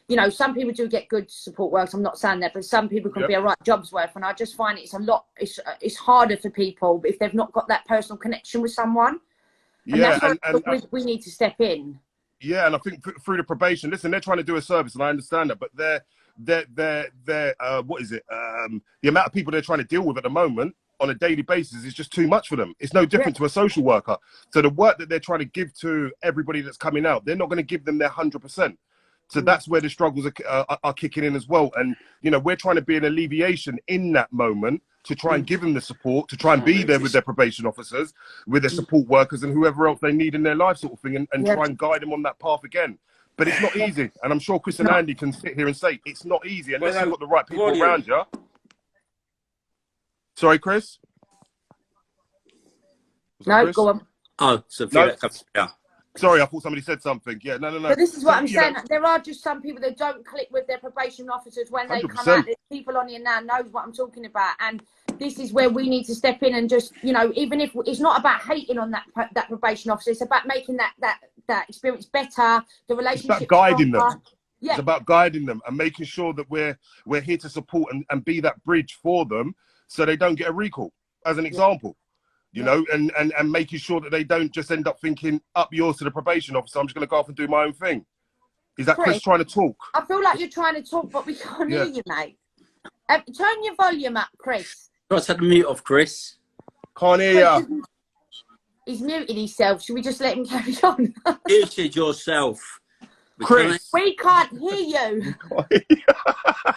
You know, some people do get good support work. I'm not saying that, but some people can be a right job's worth. And I just find it's harder for people if they've not got that personal connection with someone. And that's where we need to step in. Yeah, and I think through the probation, listen, they're trying to do a service, and I understand that, but they're what is it? The amount of people they're trying to deal with at the moment on a daily basis is just too much for them. It's no different to a social worker. So the work that they're trying to give to everybody that's coming out, they're not going to give them their 100%. So that's where the struggles are kicking in as well. And, you know, we're trying to be an alleviation in that moment to try and give them the support, to try and be there with their probation officers, with their support workers and whoever else they need in their life sort of thing, and try and guide them on that path again. But it's not easy. And I'm sure Chris and Andy can sit here and say it's not easy unless you've got the right people around you. Sorry, Chris? No, go on. Oh, so Sorry, I thought somebody said something. Yeah, no. But this is what I'm saying. There are just some people that don't click with their probation officers when they 100%. Come out. There's people on here now knows what I'm talking about. And this is where we need to step in and just, you know, even if it's not about hating on that probation officer, it's about making that experience better, the relationship. It's about guiding them. Yeah. It's about guiding them and making sure that we're here to support and be that bridge for them so they don't get a recall, as an example. You know, and making sure that they don't just end up thinking, up yours to the probation officer, I'm just going to go off and do my own thing. Is that Chris trying to talk? I feel like you're trying to talk, but we can't hear you, mate. Turn your volume up, Chris. Try to mute off, Chris. Can't hear you. He's muted himself. Should we just let him carry on? Muted yourself. Chris. We can't hear you.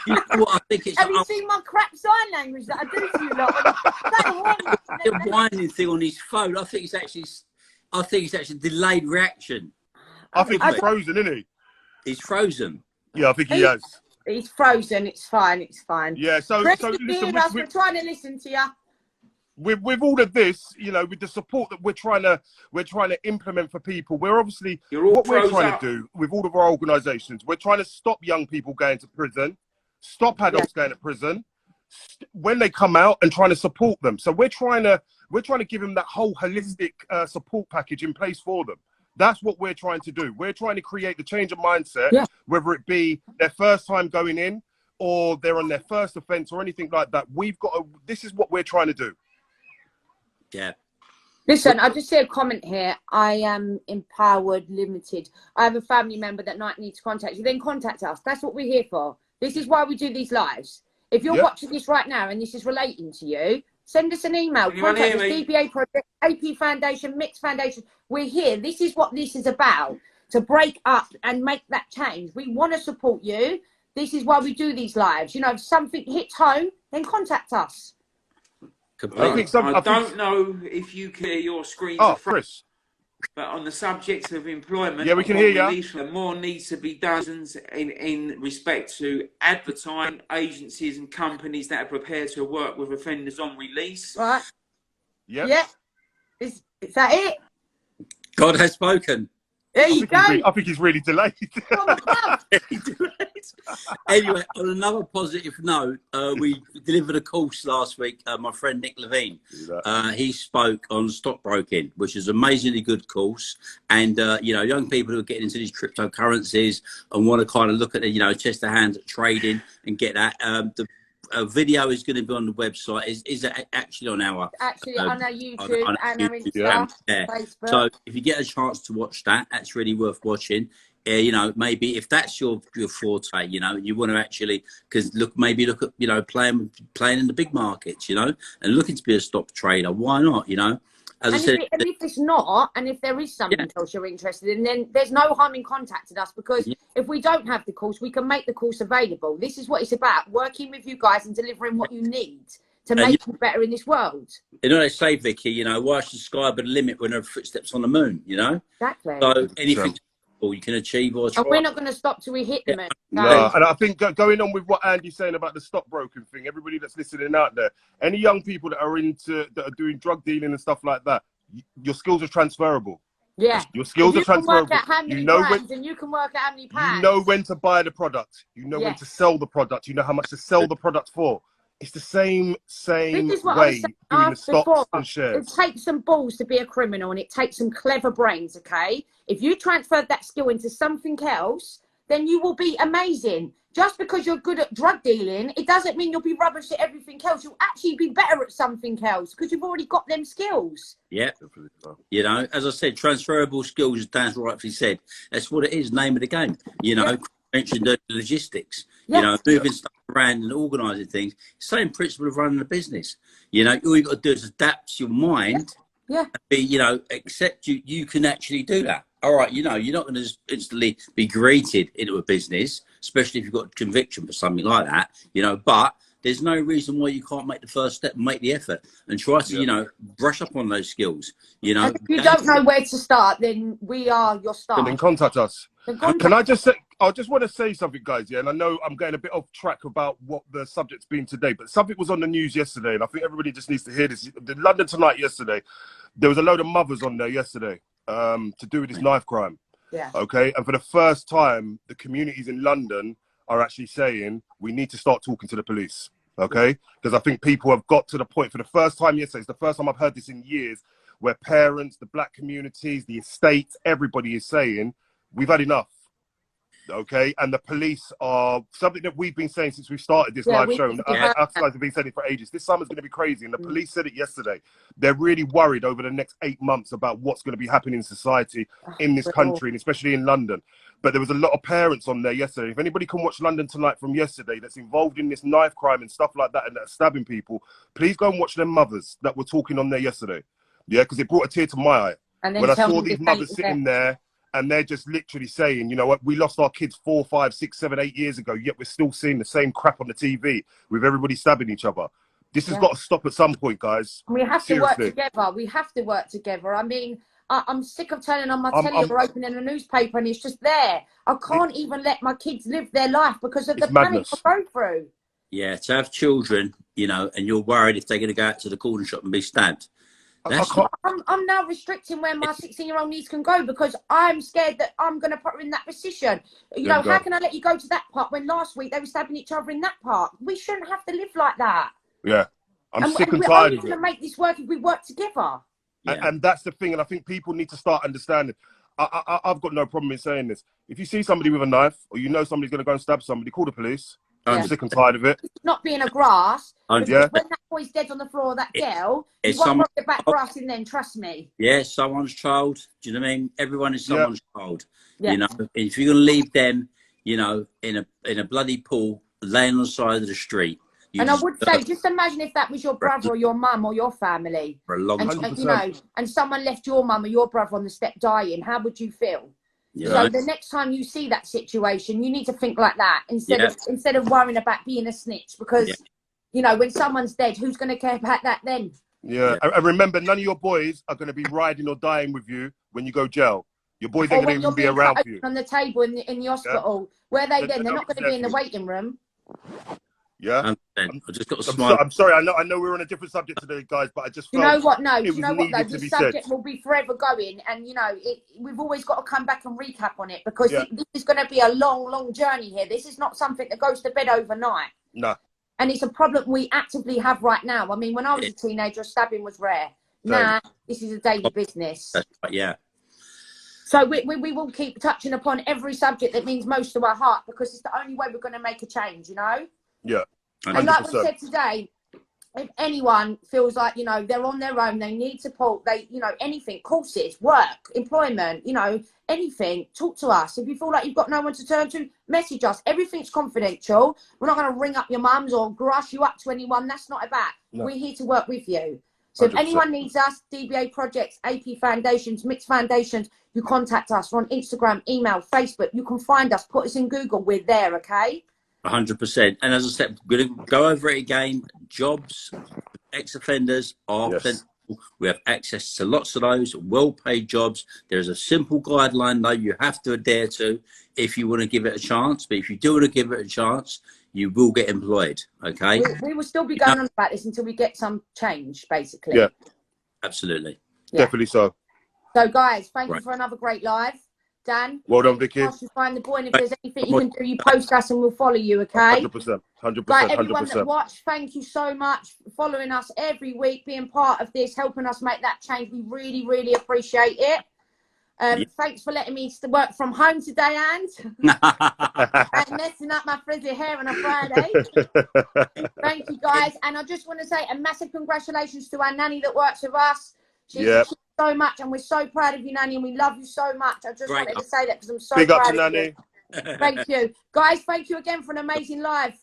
You know what I think it's Have you seen my crap sign language that I do to you lot? The whining thing on his phone. I think it's actually delayed reaction. I think he's frozen, isn't he? He's frozen. Yeah, I think he has. He's frozen. It's fine. It's fine. Yeah. So listen, we're trying to listen to you. With all of this, you know, with the support that we're trying to implement for people, we're obviously what we're trying to do with all of our organisations. We're trying to stop young people going to prison, stop adults going to prison when they come out, and trying to support them. So we're trying to give them that whole holistic support package in place for them. That's what we're trying to do. We're trying to create the change of mindset, whether it be their first time going in or they're on their first offence or anything like that. This is what we're trying to do. Yeah. Listen, I just see a comment here. I am Empowered Limited. I have a family member that might need to contact you. Then contact us. That's what we're here for. This is why we do these lives. If you're watching this right now and this is relating to you, Send us an email. Anyone Contact us, hear me? DBA Project, AP Foundation, Mixed Foundation. We're here. This is what this is about, to break up and make that change. We want to support you. This is why we do these lives. You know, if something hits home, then contact us. Completely. I don't know if you can hear your screens. Oh, Chris. But on the subject of employment, Yeah, we can hear you. More needs to be done in respect to advertising agencies and companies that are prepared to work with offenders on release. Right? Yep. Yeah. Is that it? God has spoken. There you go. I think he's really delayed. Anyway, on another positive note, we delivered a course last week. My friend Nick Levine, he spoke on stockbroking, which is an amazingly good course. And, you know, young people who are getting into these cryptocurrencies and want to kind of look at, test their hands at trading and get that. The video is going to be on the website. Is it actually on our on our YouTube and our Instagram? Yeah. Facebook. So if you get a chance to watch that, that's really worth watching. You know, maybe if that's your forte, you know, you want to actually, because look at, you know, playing in the big markets, you know, and looking to be a stock trader. Why not? You know, as I said, and if it's not, and if there is something else you're interested in, then there's no harm in contacting us, because if we don't have the course, we can make the course available. This is what it's about, working with you guys and delivering what you need to make you better in this world. You know, they say, Vicky, you know, why should the sky be the limit when there are footsteps on the moon, you know? Exactly. So anything you can achieve or try. And we're not going to stop till we hit the moon. No, and I think going on with what Andy's saying about the stockbroking thing, everybody that's listening out there, any young people that are doing drug dealing and stuff like that, your skills are transferable. Yeah. Your skills are transferable. You can work out how many grams and you can work out how many pounds. You know when to buy the product. You know when to sell the product. You know how much to sell the product for. It's the same way doing the stocks and shares. It takes some balls to be a criminal, and it takes some clever brains, okay? If you transfer that skill into something else, then you will be amazing. Just because you're good at drug dealing, it doesn't mean you'll be rubbish at everything else. You'll actually be better at something else because you've already got them skills. Yeah. You know, as I said, transferable skills, as Dan's rightfully said, that's what it is, name of the game. You know, mentioned the logistics, you know, moving stuff around and organising things. Same principle of running a business. You know, all you've got to do is adapt your mind. And be, you know, accept you can actually do that. All right, you know, you're not going to just instantly be greeted into a business, especially if you've got conviction for something like that, you know, but there's no reason why you can't make the first step and make the effort and try to, you know, brush up on those skills, you know. And if you don't know where to start, then we are your start. And then contact us. Can I just say, I just want to say something, guys, and I know I'm getting a bit off track about what the subject's been today, but something was on the news yesterday, and I think everybody just needs to hear this. The London Tonight yesterday, there was a load of mothers on there yesterday to do with this knife crime. Yeah. Okay, and for the first time, the communities in London are actually saying we need to start talking to the police. Okay, because I think people have got to the point for the first time yesterday. It's the first time I've heard this in years, where parents, the black communities, the estates, everybody is saying we've had enough. Okay, and the police are something that we've been saying since we started this live show. Us guys have been saying it for ages. This summer's going to be crazy, and the police said it yesterday. They're really worried over the next 8 months about what's going to be happening in society in this country, and especially in London. But there was a lot of parents on there yesterday. If anybody can watch London Tonight from yesterday that's involved in this knife crime and stuff like that and that are stabbing people, please go and watch them mothers that were talking on there yesterday. Yeah, because it brought a tear to my eye. When I saw these mothers sitting there, and they're just literally saying, you know what, we lost our kids 4, 5, 6, 7, 8 years ago, yet we're still seeing the same crap on the TV with everybody stabbing each other. This has got to stop at some point, guys. We have to work together. We have to work together. I mean, I'm sick of turning on my telly or opening a newspaper and it's just there. I can't even let my kids live their life because of the panic I go through. Yeah, to have children, you know, and you're worried if they're going to go out to the corner shop and be stabbed. I'm now restricting where my 16-year-old niece can go because I'm scared that I'm going to put her in that position. You know, how can I let you go to that part when last week they were stabbing each other in that part? We shouldn't have to live like that. Yeah, I'm sick and tired of it. We're only going to make this work if we work together. And that's the thing, and I think people need to start understanding. I've got no problem in saying this. If you see somebody with a knife or you know somebody's going to go and stab somebody, call the police. I'm sick and tired of it. It's not being a grass. When that boy's dead on the floor, that girl, you won't rock the back grass in then, trust me. Yeah, someone's child. Do you know what I mean? Everyone is someone's child. You know, if you're going to leave them, you know, in a bloody pool, laying on the side of the street, And I would say, just imagine if that was your brother or your mum or your family, for a long and time. you know, and someone left your mum or your brother on the step dying. How would you feel? You So know? the next time you see that situation, you need to think like that instead of worrying about being a snitch. Because you know, when someone's dead, who's going to care about that then? Yeah. And remember, none of your boys are going to be riding or dying with you when you go jail. Your boys Or ain't when going to you're even be being around cut for you. on the table in the hospital, where are they then? They're not going to be in the waiting room. Yeah. I just got to smile. I'm sorry. I know we're on a different subject today, guys, but I just felt You know what? No, it do you was know what though? needed to This be said. subject will be forever going, and you know, we've always got to come back and recap on it because Yeah. this is going to be a long journey here. This is not something that goes to bed overnight. No. And it's a problem we actively have right now. I mean, when I was a teenager, stabbing was rare. Now, this is a daily business. Yeah. So we will keep touching upon every subject that means most to our heart because it's the only way we're going to make a change, you know? Yeah. 100%. And like we said today, if anyone feels like, you know, they're on their own, they need support, you know, anything, courses, work, employment, you know, anything, talk to us. If you feel like you've got no one to turn to, message us. Everything's confidential. We're not going to ring up your mums or grass you up to anyone. That's not about. No. We're here to work with you. So 100%. If anyone needs us, DBA projects, AP foundations, mixed foundations, you contact us. We're on Instagram, email, Facebook. You can find us. Put us in Google. We're there, okay? 100%. And as I said, we're going to go over it again. Jobs, ex-offenders are plentiful. We have access to lots of those well-paid jobs. There's a simple guideline, though, you have to adhere to if you want to give it a chance. But if you do want to give it a chance, you will get employed, okay? We will still be going on about this until we get some change, basically. Yeah. Absolutely. Yeah. Definitely so. So, guys, thank you for another great live. Dan, well done, Vicky. You find the boy, and if there's anything you can do, you post us and we'll follow you, okay? 100%. 100%. Like everyone that watched, thank you so much for following us every week, being part of this, helping us make that change. We really appreciate it. Thanks for letting me work from home today, and messing up my frizzy hair on a Friday. Thank you, guys. And I just want to say a massive congratulations to our nanny that works with us. She's so much, and we're so proud of you, Nanny, and we love you so much. I just wanted to say that because I'm so big proud up to of Nanny. you. Thank you. Guys, thank you again for an amazing live.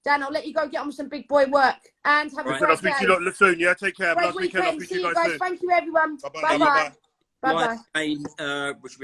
Dan, I'll let you go get on with some big boy work. And have a great day. I'll speak to you lot soon, yeah? Take care. Great Have a nice weekend. I'll speak to you guys soon. Thank you, everyone. Bye-bye. Bye-bye. Bye-bye. Which